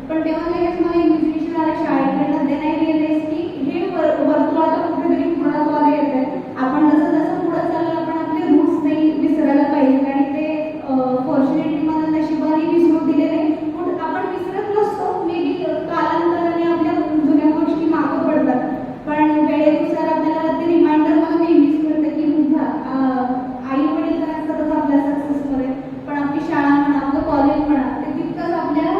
पण तेव्हा लगेच मला इन्व्हिटेशन आलं शाळेकडनं. देन आय रिअलाइज की हे वर्तुळ आता कुठेतरी पूर्णत्वाला येत आहे. आपण जसं पुढे चाललं आपण आपले रूट्स नाही विसरायला पाहिजे. आणि ते फॉर्च्युनेटली मला नशिबाने विसरून दिले नाही. पण आपण विसरत नसतो. मे बी कालांतराने आपल्या जुन्या गोष्टी मागं पडतात. पण वेळेनुसार आपल्याला ते रिमाइंडर मला नेहमीच मिळतं की आई वडील तर असतातच आपल्या सक्सेसमध्ये पण आपली शाळा म्हणा आपलं कॉलेज म्हणा ते तितकंच आपल्या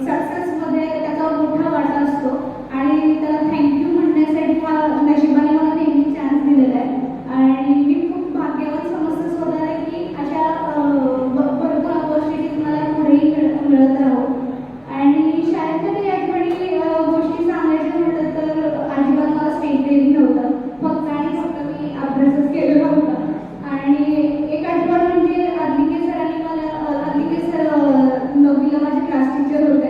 सक्सेसमध्ये त्याचा मोठा वाटा असतो. आणि त्याला थँक्यू म्हणण्यासाठी नशिबाने मला नेहमी चान्स दिलेला आहे. आणि मी खूप भाग्यवान समजते स्वतःला की अशा भरपूर ऑपॉर्च्युनिटीज मला पुढेही मिळत राहो. आणि शाळेतल्या काही आठवणी गोष्टी सांगायच्या म्हटलं तर अजिबात मला स्टेट डेअरिंग नव्हतं. फक्त आणि फक्त मी अभ्यासच केलेला होता. आणि एक आठवण म्हणजे अद्विके सरांनी मला अद्विके सर 9वीला माझे क्लास टीचर होते.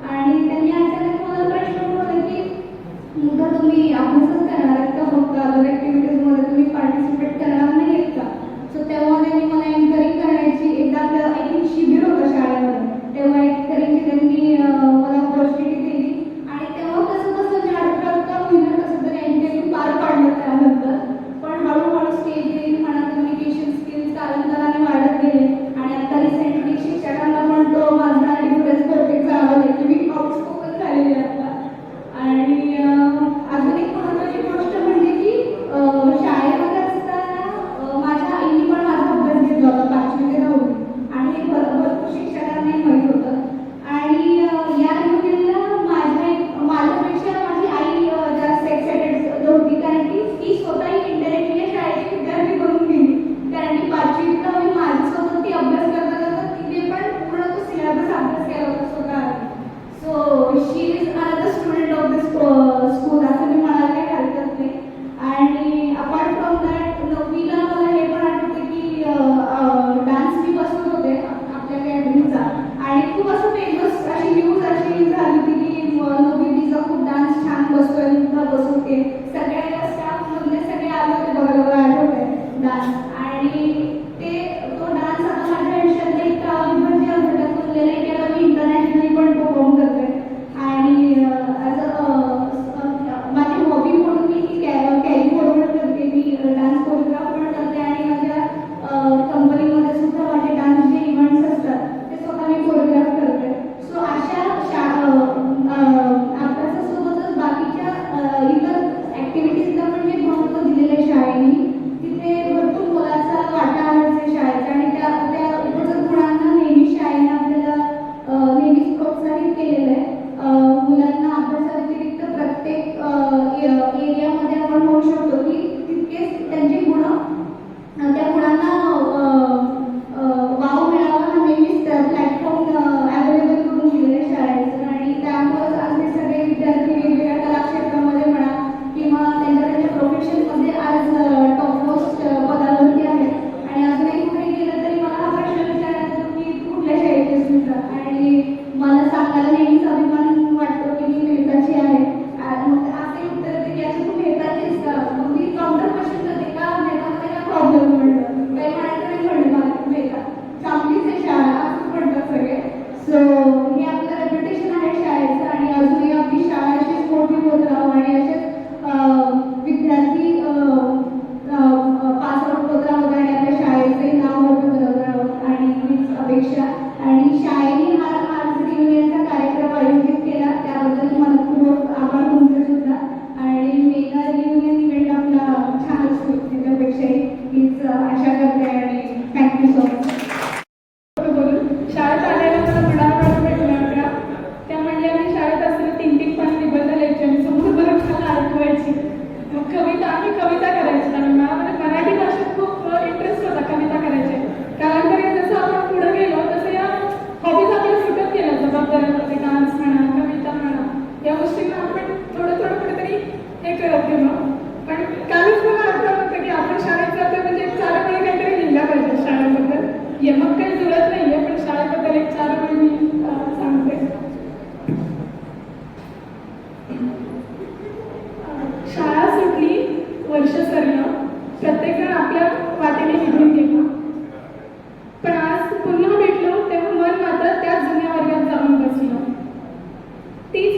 आणि त्यांनी अचानक मला प्रश्न विचारला की मुद्दा तुम्ही अभ्यासच करणार आहेत का फक्त अदर ॲक्टिव्हिटीजमध्ये तुम्ही पार्टिसिपेट करणार नाही आहेत का. सो तेव्हा त्यांनी मला एन्करेज करण्याची एकदा आपलं आय थिंक शिबिर होतं शाळेमध्ये तेव्हा एन्करेजची त्यांनी मला ऑपॉर्च्युनिटी दिली. आणि तेव्हा कसं मी 18 महिन्यात कसं तरी एन्करेज पार पाडलं त्यानंतर. पण हळूहळू स्टेज डेअरिंग म्हणा कम्युनिकेशन स्किल्स कालांतराने वाढत गेले. आणि आता रिसेंटली शिक्षकांना पण तो माझा डिफरन्स बहुतेक जाणवला आहे की मी आउटस्पोकन झालेली आहे आता. आणि अजून एक महत्त्वाची गोष्ट म्हणजे की शाळेमध्ये असताना माझ्या आईने पण माझा अभ्यास घेतला होता 5वी ते 9वी. आणि हे भरपूर शिक्षकांनाही माहीत होतं. आणि या युनियनला माझ्यापेक्षा माझी आई जास्त एक्सायटेड होती कारण की ती स्वतःही इंटरनेटली शाळेची विद्यार्थी बनून गेली. कारण की 5वी ते 9वी माझ्यासोबत ती अभ्यास करता करता तिने पण पूर्ण तो सिलेबस अभ्यास केला होता स्वतः. So she is another student of this school असं मी म्हणायला काही हरकत नाही. आणि अपार्ट फ्रॉम दॅट 9वीला मला हे पण आठवतं की डान्स मी बसवत होते आपल्या गॅदरिंगचा. आणि खूप असं फेमस अशी न्यूज अशी झाली होती की 9वी तिचा खूप डान्स छान बसतोय मुद्दा बसवते. सगळ्या स्टाफमधले सगळे आले होते बघायला मला आठवतंय डान्स. आणि तो डान्स आता माझ्या आयुष्यातला इतका अविभाज्य घटक बनलेला आहे की आता मी इंटरनॅशनली पण परफॉर्म करते. आणि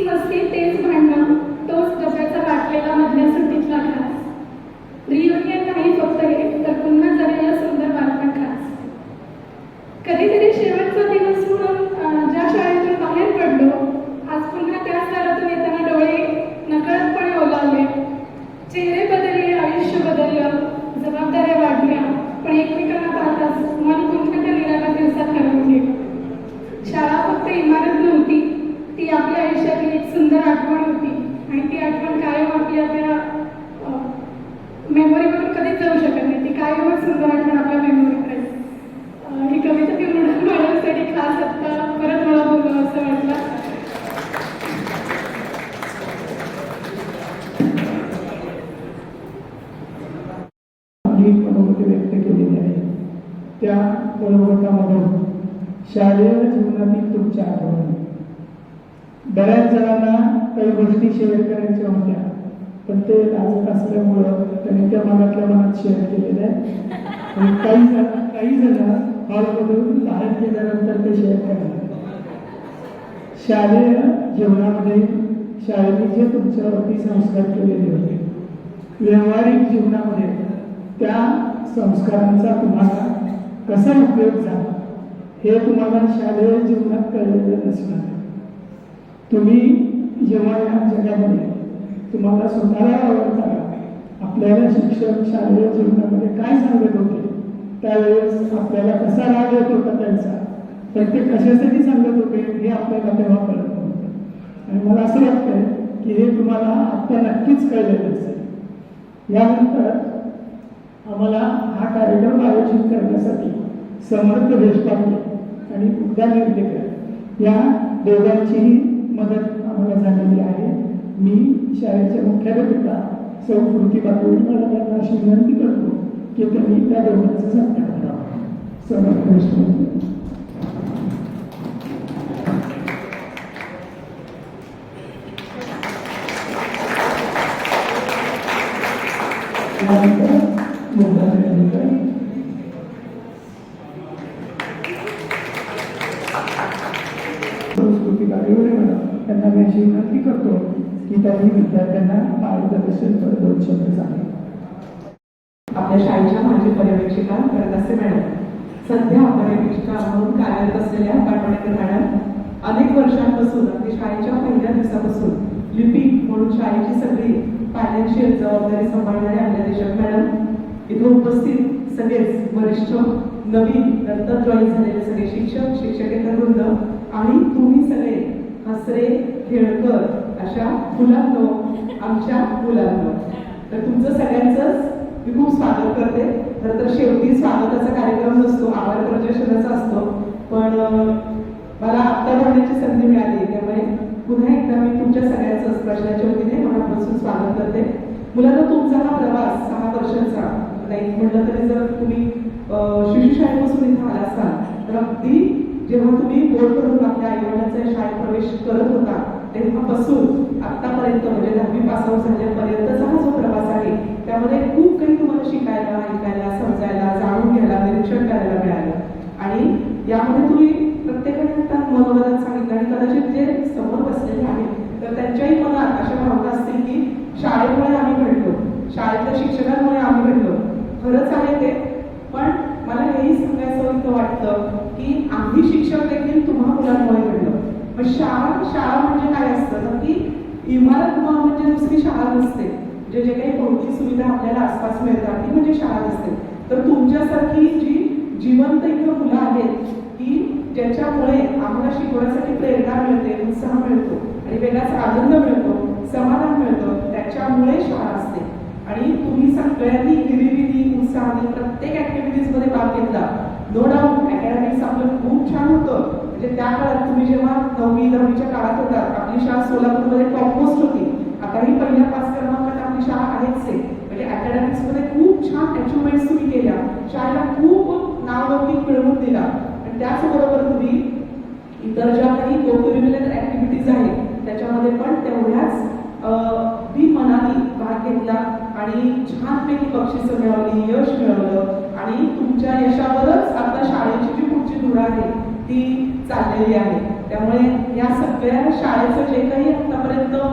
मस्ती तेच भांडणं तोच डब्याचा वाटलेला मधल्या सुट्टीतला घास रियुनियन नाही फक्त हे तर पुन्हा जगलेलं सुंदर बालपण खास कधीतरी शेवटचा दिवस म्हणून ज्या शाळेतून बाहेर पडलो आज पुन्हा त्याच दारातून येताना डोळे नकळतपणे ओलावले चेहरे बदलले आयुष्य बदललं जबाबदाऱ्या वाढल्या पण एकमेकांना पाहताच मन पुन्हा त्या निराळ्या दिवसात हरवून गेलं शाळा फक्त इमारत नव्हती ती आपल्या आयुष्यातील एक सुंदर आठवण होती आणि ती आठवण कायम आपल्या त्या मेमोरीमधून कधीच जाऊ शकत नाही ती कायमच सुंदर आठवण आपल्या मेमोरीत राहील ही कविता ती मृणाल मॅडमसाठी खास आत्ता परत मला बोललो असं वाटलं मनोगती व्यक्त केलेली आहे त्या मनोगतामधून शालेय जीवनातील तुमच्या आठवणी बऱ्याच जणांना काही गोष्टी शेअर करायच्या होत्या पण ते लाजत असल्यामुळं त्यांनी त्या मनातल्या मनात शेअर केलेल्या आहेत आणि काही जण हॉलमधून बाहेर गेल्यानंतर ते शेअर करणार शालेय जीवनामध्ये शाळेने जे तुमच्यावरती संस्कार केलेले होते व्यावहारिक जीवनामध्ये त्या संस्कारांचा तुम्हाला कसा उपयोग झाला हे तुम्हाला शालेय जीवनात कळलेलं नसणार तुम्ही जेव्हा या जगामध्ये तुम्हाला स्वतःला आवडताना आपल्याला शिक्षक शालेय जीवनामध्ये काय सांगत होते त्यावेळेस आपल्याला कसा राग येत होता त्यांचा पण ते कशासाठी सांगत होते हे आपल्याला तेव्हा कळत नव्हतं आणि मला असं वाटतंय की हे तुम्हाला आता नक्कीच कळलेलं असेल यानंतर आम्हाला हा कार्यक्रम आयोजित करण्यासाठी समर्थ देशपांडे आणि उद्या निर्देकर या दोघांचीही मदत आम्हाला झालेली आहे मी शाळेच्या मुख्याध्यापिका सौ प्रतिभा मला त्यांना अशी विनंती करतो की त्यांनी त्या दोघांचा सत्कार करावा समर्थ देशपांडे त्यांना मी अशी विनंती करतो की त्यांनी विद्यार्थ्यांना मार्गदर्शन कर 2 शब्द सांगा आपल्या शाळेच्या माजी पर्यवेक्षिका करदासे मॅडम सध्या पर्यवेक्षिका म्हणून कार्यरत असलेल्या पाटोळेकर मॅडम अनेक वर्षांपासून अगदी शाळेच्या पहिल्या दिवसापासून लिपिक म्हणून शाळेची सगळी फायनान्शियल जबाबदारी सांभाळणाऱ्या आपल्या देशक मॅडम इथे उपस्थित सगळेच वरिष्ठ नवीन नंतर जॉईन झालेले सगळे शिक्षक शिक्षकेतर वृंद आणि तुम्ही सगळे हसरे खेळकर अशा मुलांनो आमच्या मुलांनो तर तुमचं सगळ्यांचंच मी खूप स्वागत करते तर शेवटी स्वागताचा कार्यक्रम नसतो आभार प्रदर्शनाचा असतो पण मला आत्ता बोलण्याची संधी मिळाली त्यामुळे पुन्हा एकदा मी तुमच्या सगळ्यांचंच प्रश्नाच्या वतीने मनापासून स्वागत करते मुलांना तुमचा हा प्रवास 6 वर्षांचा नाही म्हटलं तरी जर तुम्ही शिशुशाळेपासून इथं आला असाल तर अगदी जेव्हा तुम्ही बोर्ड करून आपल्या आईवडिलांचा शाळेत प्रवेश करत होता तेव्हापासून आतापर्यंत म्हणजे 10वी पास आउट झाल्यापर्यंतचा हा जो प्रवास आहे त्यामध्ये खूप काही तुम्हाला शिकायला ऐकायला समजायला जाणून घ्यायला निरीक्षण करायला मिळालं आणि यामध्ये तुम्ही प्रत्येकाने आता मनोगतात सांगितलं आणि कदाचित जे समोर बसलेले आहेत तर त्यांच्याही मनात अशा भावना असतील की शाळेमुळे आम्ही घडलो शाळेतल्या शिक्षकांमुळे आम्ही घडलो खरंच आहे ते पण मला हेही सांगायचं इथं वाटतं की आम्ही शिक्षक देखील तुम्हा मुलांमुळे घडलो पण शाळा म्हणजे काय असतं तर की इमारत म्हणजे नुसती शाळा नसते जे काही भौतिक सुविधा आपल्याला आसपास मिळतात ती म्हणजे शाळा नसते तर तुमच्यासारखी जी जिवंत इथं मुलं आहेत की ज्याच्यामुळे आम्हाला शिकवण्यासाठी प्रेरणा मिळते उत्साह मिळतो आणि वेगळाच आनंद मिळतो समाधान मिळतं त्याच्यामुळे शाळा असते आणि तुम्ही सगळ्यांनी निर्विधी उत्साहाने प्रत्येक ऍक्टिव्हिटीजमध्ये भाग घेतला नो डाऊट अकॅडमिक्स आपलं खूप छान होतं म्हणजे त्या काळात तुम्ही जेव्हा 9वी 10वीच्या काळात होतात आपली शाळा सोलापूरमध्ये टॉपमोस्ट होती आताही पहिल्या 5 क्रमांकात आपली शाळा आहेच आहे म्हणजे अकॅडमिक्समध्ये खूप छान अचिव्हमेंट्स तुम्ही केल्या शाळेला खूप नावलौकिक मिळवून दिला आणि त्याचबरोबर तुम्ही इतर ज्या काही कोकरिक्युलर ऍक्टिव्हिटीज आहेत त्याच्यामध्ये पण तेवढ्याच मनाने भाग घेतला आणि छानपैकी बक्षिसं मिळवली यश मिळवलं आणि तुमच्या यशावरच आता शाळेची जी पुढची धुरा आहे ती चाललेली आहे त्यामुळे या सगळ्या शाळेचं जे काही आतापर्यंत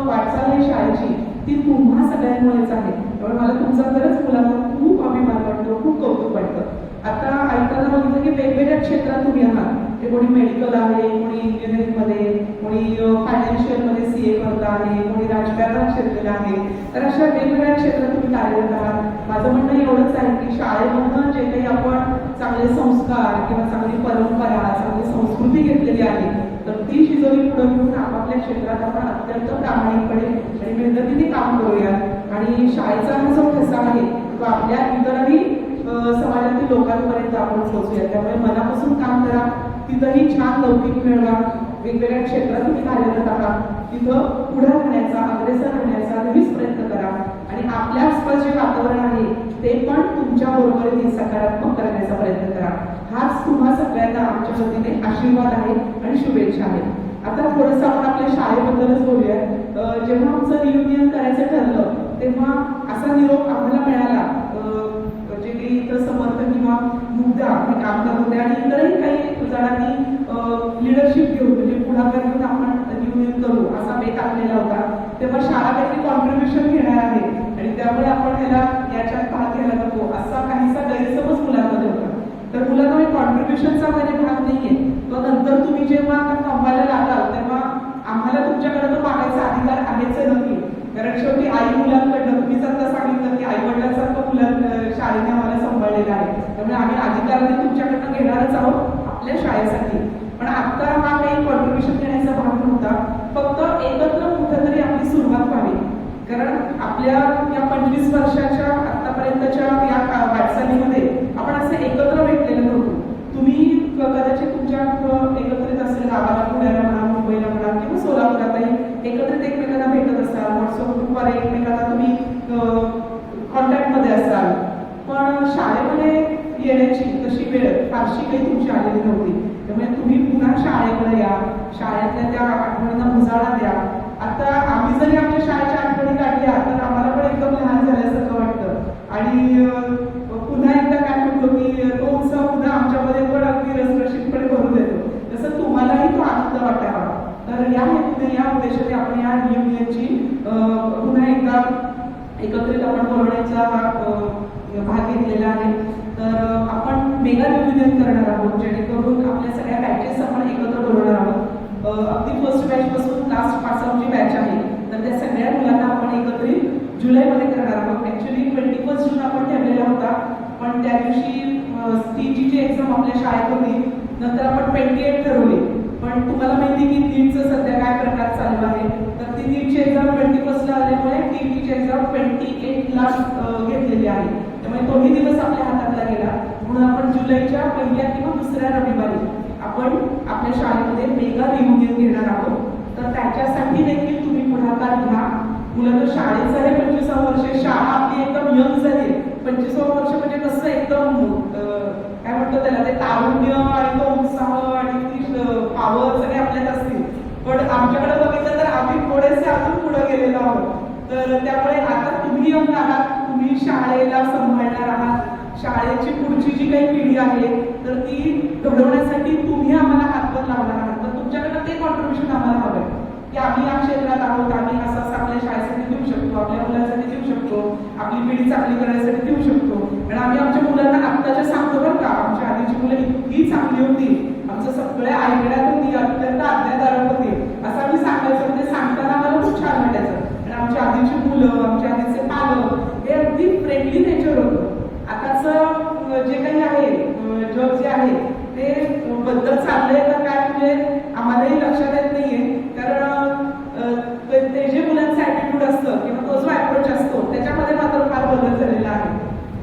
वाटचाल आहे शाळेची ती तुम्हा सगळ्यांमुळेच आहे. त्यामुळे मला तुमचा खरंच मुलांना खूप अभिमान वाटतो, खूप कौतुक वाटतं. आता ऐकताना बघितलं की वेगवेगळ्या क्षेत्रात तुम्ही आहात. ते कोणी मेडिकल आहे, कोणी इंजिनिअरिंगमध्ये, कोणी फायनान्शियलमध्ये CA करता आहे, कोणी राजकारणात शिरलेलं आहे. तर अशा वेगवेगळ्या क्षेत्रात तुम्ही कार्यरत आहात. माझं म्हणणं एवढंच आहे की शाळेमधनं जे काही आपण चांगले संस्कार किंवा चांगली परंपरा, चांगली संस्कृती घेतलेली आहे, तर ती शिजवली पुढे घेऊन आपापल्या क्षेत्रात आपण अत्यंत प्रामाणिकपणे आणि मेहनतीने काम करूया. आणि शाळेचा हा जो ठसा आहे तो आपल्या इतरही समाजातील लोकांपर्यंत आपण पोहोचूया. त्यामुळे मनापासून काम करा, तिथंही छान लौकिक मिळवा. वेगवेगळ्या क्षेत्रात तुम्ही कार्यरत आहात, तिथं पुढे राहण्याचा, अग्रेसर राहण्याचा नेहमीच प्रयत्न करा. आणि आपल्या आसपास जे वातावरण आहे ते पण तुमच्या बरोबरीने सकारात्मक करण्याचा प्रयत्न करा. हाच तुम्हा सगळ्यांना आमच्या वतीने आशीर्वाद आहे आणि शुभेच्छा आहे. आता थोडंसं आपण आपल्या शाळेबद्दलच बोलूया. जेव्हा आमचं रियुनियन करायचं ठरलं तेव्हा असा निरोप आम्हाला मिळाला, जे काही इथं समर्थ किंवा मुद्दा हे काम करत होते आणि इतरही काही जणांनी लिडरशिप घेऊन म्हणजे पुढाकार घेऊन आपण रियुनियन करू असा बेत आखलेला होता. तेव्हा शाळा काहीतरी कॉन्ट्रीब्युशन घेणार आहे आणि त्यामुळे आपण याच्यात भाग घ्यायला नको असा काहीसा गैरसमज मुलांमध्ये होता. तर मुलांना कॉन्ट्रीब्युशनचा मध्ये भाग नाहीये, तो नंतर तुम्ही जेव्हा कमवायला लागाल तेव्हा आम्हाला तुमच्याकडे तो मागायचा अधिकार आहेच नक्की. कारण शेवटी आई मुलांकडनं तुम्हीच आता सांगितलं की आई वडिलांसारखं शाळेने आम्हाला सांभाळलेलं आहे. त्यामुळे आम्ही अधिकाराने तुमच्याकडनं घेणारच आहोत आपल्या शाळेसाठी. पण आता हा काही कॉन्ट्रीब्युशन देण्याचा भाग नव्हता, फक्त एकत्र कुठेतरी आपली सुरुवात व्हावी. कारण आपल्या या 25 वर्षाच्या आतापर्यंतच्या या वाटचालीमध्ये आपण असं एकत्र भेटलेलं नव्हतं. तुम्ही कदाचित तुमच्या एकत्रित असलेल्या गावाला, पुण्याला म्हणा, मुंबईला म्हणा किंवा सोलापुरातही एकत्रित एकमेकांना भेटत असाल, व्हॉट्सअप ग्रुपवर एकमेकांना तुम्ही कॉन्टॅक्टमध्ये असाल. पण शाळेमध्ये येण्याची तशी वेळ फारशी काही तुमची आलेली नव्हती. त्यामुळे तुम्ही पुन्हा शाळेकडे या, शाळेतल्या त्या आठवणींना उजाळा द्या. आता आम्ही जरी आमच्या शाळेच्या आठवणी काढल्या तर आम्हाला पण एकदम लहान झाल्यासारखं वाटतं आणि पुन्हा एकदा काय म्हणतो की तो उत्सव पुन्हा आमच्यामध्ये पण अगदी रसरशीतपणे भरून देतो. तसं तुम्हालाही तो आनंद वाटावा. तर या हेतूने, या उद्देशाने आपण या रियुनियनची पुन्हा एकदा एकत्रित आपण बोलवण्याचा भाग घेतलेला आहे. तर आपण मेगा रियुनियन करणार आहोत, जेणेकरून आपल्या सगळ्या बॅचेस आपण एकत्र बोलवणार आहोत. अगदी फर्स्ट बॅच पासून लास्ट पास आउट जी बॅच आहे तर त्या सगळ्या मुलांना आपण एकत्रित जुलैमध्ये करणार आहोत. ऍक्च्युली 21 जून आपण ठेवलेला होता, पण त्या दिवशी CG ची एक्झाम आपल्या शाळेत होती. नंतर आपण 28 ठरवली. पण तुम्हाला माहिती की नीटचं सध्या काय प्रकार चालू आहे, तर ती नीटची एक्झाम 21 ला आल्यामुळे TETची एक्झाम 28 ला घेतलेली आहे. त्यामुळे तोही दिवस आपल्या हातातला गेला. म्हणून आपण जुलैच्या पहिल्या किंवा दुसऱ्या रविवारी आपण आपल्या शाळेमध्ये मेगा रियुनियन घेणार आहोत. तर त्याच्यासाठी देखील तुम्ही पुढाकार घ्या. मुलं शाळेचं आहे 25 वर्ष, शाळा आपली एकदम यंग झाली. 25 वर्ष म्हणजे कसं एकदम काय म्हणतो त्याला, ते तारुण्य आणि तो उत्साह आणि ती पावर सगळे आपल्यात असतील. पण आमच्याकडे बघितलं तर आम्ही थोडेसे अजून पुढे गेलेलो आहोत. तर त्यामुळे आता तुम्ही यंग आहात, तुम्ही शाळेला सांभाळणार आहात. शाळेची पुढची जी काही पिढी आहे तर ती घडवण्यासाठी तुम्ही आम्हाला हातभार लावणार आहात. तर तुमच्याकडनं ते कॉन्ट्रीब्युशन आम्हाला हवं आहे की आम्ही या क्षेत्रात आहोत, आम्ही असं आपल्या शाळेसाठी देऊ शकतो, आपल्या मुलांसाठी देऊ शकतो, आपली पिढी चांगली करण्यासाठी देऊ शकतो. आणि आम्ही आमच्या मुलांना आत्ताच्या सांगतो बरं का, आमच्या आधीची मुलं इतकी चांगली होती, आमचं सगळ्या ऐकण्यात होती, अत्यंत आज्ञाधारक होती असं आम्ही सांगायचं. म्हणजे सांगताना आम्हाला खूप छान वाटायचं. आणि आमच्या आधीची मुलं, आमच्या आधीचे पालक हे अगदी फ्रेंडली नेचर होतं. आताचं जे काही आहे जग जे आहे ते बदलत चाललंय तर काय म्हणजे आम्हालाही लक्षात येत नाहीये. कारण ते जे मुलांचं ऍटिट्यूड असतं किंवा तो जो अप्रोच असतो त्याच्यामध्ये मात्र फार बदल झालेला आहे.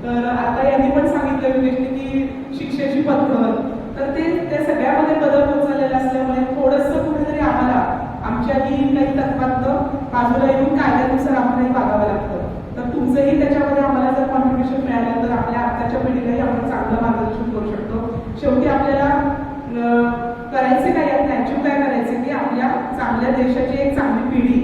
तर आता यांनी पण सांगितलं की शिक्षेची पद्धत, तर ते सगळ्यामध्ये बदल होत चाललेला असल्यामुळे थोडंसं कुठेतरी आम्हाला आमच्याही काही तत्वात बाजूला येऊन कायद्यानुसार आम्हालाही वागावं लागतं. तर तुमचंही त्याच्यामध्ये आम्हाला जर कॉन्ट्रीब्युशन मिळालं तर आपल्या आताच्या पिढीलाही आपण चांगलं मार्गदर्शन करू शकतो. शेवटी आपल्याला करायचे काय, यात अचीव काय करायचे की आपल्या चांगल्या देशाची एक चांगली पिढी,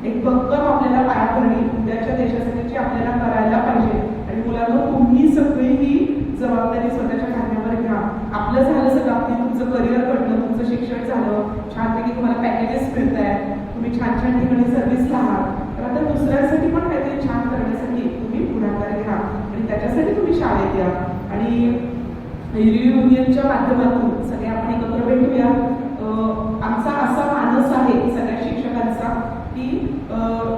एक भक्कम आपल्याला पायाभरणी उद्याच्या देशासाठी आपल्याला करायला पाहिजे. आणि मुलांना तुम्ही सगळी ही जबाबदारी स्वतःच्या खांद्यावर घ्या. आपलं झालं सगळं, आपली तुमचं करिअर घडलं, तुमचं शिक्षण झालं, छानपैकी तुम्हाला पॅकेजेस मिळत आहेत, तुम्ही छान छान ठिकाणी सर्व्हिसला आहात, आता दुसऱ्यांसाठी पण काहीतरी छान करण्यासाठी तुम्ही पुढाकार घ्या आणि त्याच्यासाठी तुम्ही शाळेत या आणि युनियनच्या माध्यमातून सगळे आपण एकत्र भेटूया. आमचा असा मानस आहे सगळ्या शिक्षकांचा की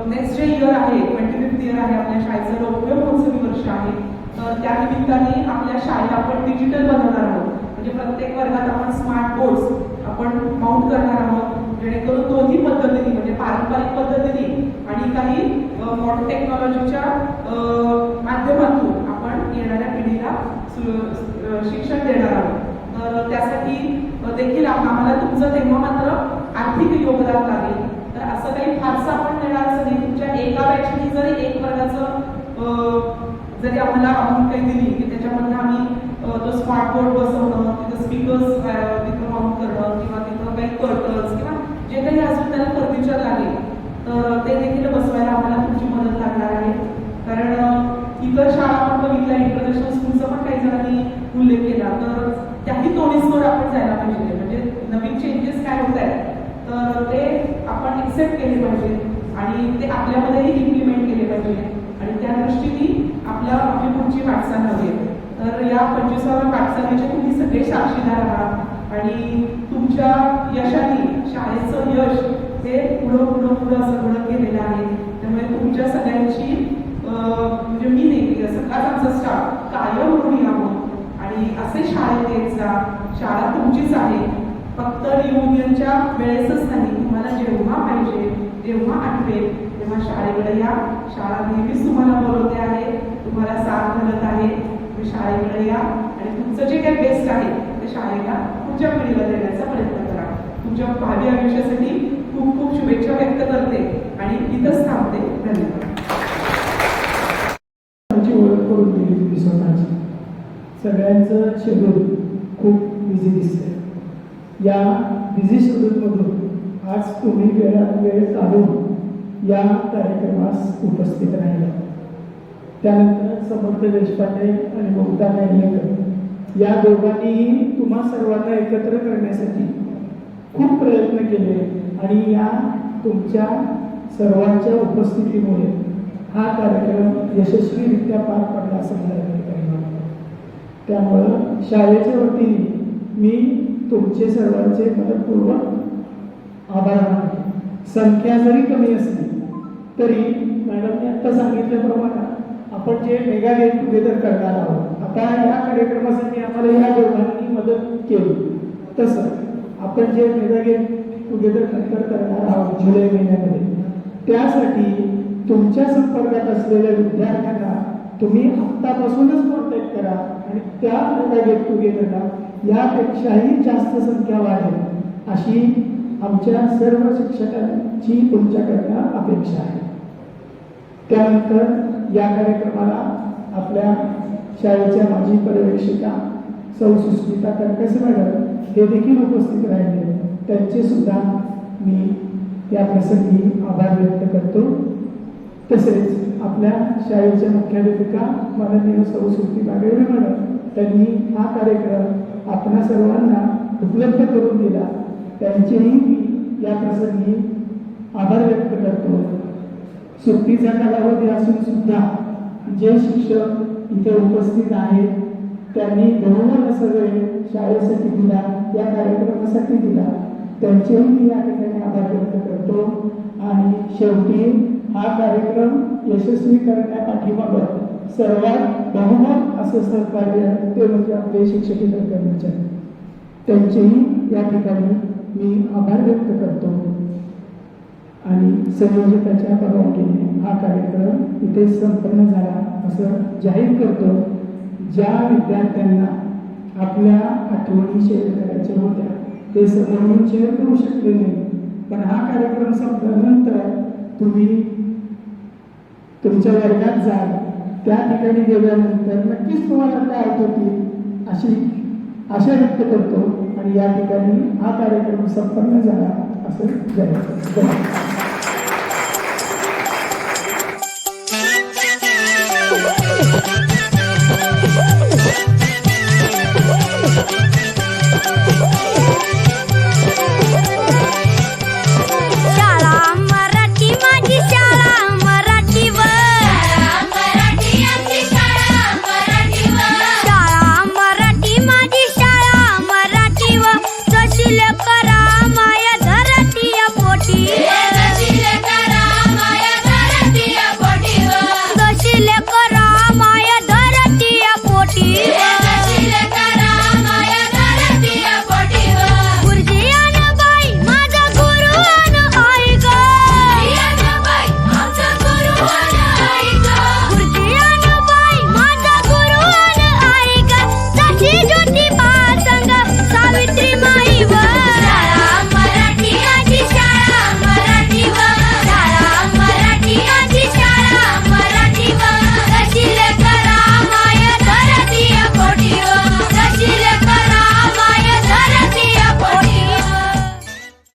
नेक्स्ट जे इयर आहे 25th इयर आहे आपल्या शाळेचं रौप्य महोत्सवी वर्ष आहे. तर त्या निमित्ताने आपल्या शाळेला आपण डिजिटल बनवणार आहोत. म्हणजे प्रत्येक वर्गात आपण स्मार्ट बोर्ड्स आपण माउंट करणार आहोत जेणेकरून दोन्ही पद्धतीने म्हणजे पारंपरिक पद्धतीने आणि काही मॉडर्न टेक्नॉलॉजीच्या माध्यमातून आपण येणाऱ्या पिढीला शिक्षण देणार आहोत. तर त्यासाठी देखील आम्हाला तुमचं तेव्हा मात्र आर्थिक योगदान लागेल. तर असं काही फारसं आपण देणार असं नाही. तुमच्या एका बॅचनी जरी एक वर्गाचं जरी आम्हाला अमाऊंट काही दिली की त्याच्यामधनं आम्ही तो स्मार्ट बोर्ड बसवणं, तिथं स्पीकर्स तिथं माउंट करणं किंवा तिथं काही कर्टन्स किंवा जे काही अजून त्याला फर्निचर लागेल तर ते देखील बसवायला आम्हाला तुमची मदत लागणार आहे. कारण इतर शाळा आपण बघितल्या, इंटरनॅशनल स्कूलचा पण काही जणांनी उल्लेख केला, तर त्याही तोडीसतोड आपण जायला पाहिजे. म्हणजे नवीन चेंजेस काय होत आहेत तर ते आपण एक्सेप्ट केले पाहिजे आणि ते आपल्यामध्येही इम्प्लिमेंट केले पाहिजे आणि त्या दृष्टीने आपली पुढची वाटचाल हवी. तर या 25व्या वाटचालीचे तुम्ही सगळे साक्षीदार आहात आणि तुमच्या यशाने शाळेचं यश हे पुढं असं घडत गेलेलं आहे. त्यामुळे तुमच्या सगळ्यांची म्हणजे मी नाही सगळाच आमचा स्टाफ कायम ऋणी आहोत आणि असे शाळेत येत जा. शाळा तुमचीच आहे. फक्त रियुनियनच्या वेळेसच नाही, तुम्हाला जेव्हा पाहिजे जेव्हा आठवेल तेव्हा शाळेकडे या. शाळा नेहमीच तुम्हाला बोलवते आहे, तुम्हाला साथ घालत आहे. तुम्ही शाळेकडे या आणि तुमचं जे काही बेस्ट आहे ते शाळेला पुढच्या पिढीला देण्याचा प्रयत्न करा. तुमच्या भावी आयुष्यासाठी खूप खूप शुभेच्छा व्यक्त करते आणि इथंच थांबते. धन्यवाद. ओळख करून दिली स्वतःची. सगळ्यांचं शेड्यूल खूप बिझी दिसतंय. या बिझी शेड्यूलमधून आज तुम्ही वेळात वेळ काढून या कार्यक्रमास उपस्थित राहिला. त्यानंतर समर्थ देशपांडे आणि मुक्ता नायलेकर या दोघांनीही तुम्हा सर्वांना एकत्र करण्यासाठी खूप प्रयत्न केले आणि या तुमच्या सर्वांच्या उपस्थितीमुळे हा कार्यक्रम यशस्वीरित्या पार पडला असं मला वाटतं. त्यामुळं शाळेच्या वतीने मी तुमचे सर्वांचे मनपूर्वक आभार मानतो. संख्या जरी कमी असली तरी मॅडमने आत्ता सांगितल्याप्रमाणे आपण जे मेगा गेट टुगेदर करणार आहोत, आता या कार्यक्रमासाठी आम्हाला या दोघांनी मदत केली, तसं आपण जे मेगा गेट टुगेदर नंतर करणार आहोत जुलै महिन्यामध्ये, त्यासाठी तुमच्या संपर्कात असलेल्या विद्यार्थ्यांना तुम्ही आत्तापासूनच कॉन्टॅक्ट करा आणि त्या मेगा गेट टुगेदरला यापेक्षाही जास्त संख्या वाढेल अशी आमच्या सर्व शिक्षकांची तुमच्याकडनं अपेक्षा आहे. त्यानंतर या कार्यक्रमाला आपल्या शाळेच्या माजी पर्यवेक्षिका सौ सुस्मिता कर्कस मॅडम हे देखील उपस्थित राहिले. त्यांचे सुद्धा मी या प्रसंगी आभार व्यक्त करतो. तसेच आपल्या शाळेच्या मुख्याध्यापिका माननीय सौ सुप्ती बागेवडे मॅडम, त्यांनी हा कार्यक्रम आपणा सर्वांना उपलब्ध करून दिला, त्यांचेही मी या प्रसंगी आभार व्यक्त करतो. सुट्टीचा कालावधी असून सुद्धा जे शिक्षक इथे उपस्थित आहेत त्यांनी बहुमोल असं वेळ शाळेसाठी दिला, या कार्यक्रमासाठी दिला, त्यांचेही मी या ठिकाणी आभार व्यक्त करतो. आणि शेवटी हा कार्यक्रम यशस्वी करण्यापाठीमागं सर्वात बहुमोल असं सहकार्य ते म्हणजे आपले शिक्षकेतर कर्मचारी, त्यांचेही या ठिकाणी मी आभार व्यक्त करतो. आणि संयोजकाच्या परवानगीने हा कार्यक्रम इथे संपन्न झाला असं जाहीर करतो. ज्या विद्यार्थ्यांना आपल्या आठवणी शेअर करायच्या होत्या ते सर्वांनी शेअर करू शकले नाही, पण हा कार्यक्रम संपल्यानंतर तुम्ही तुमच्या वर्गात जाल, त्या ठिकाणी गेल्यानंतर नक्कीच तुम्हाला काय आठवतील अशी आशा व्यक्त करतो. आणि या ठिकाणी हा कार्यक्रम संपन्न झाला असं जाहीर करतो.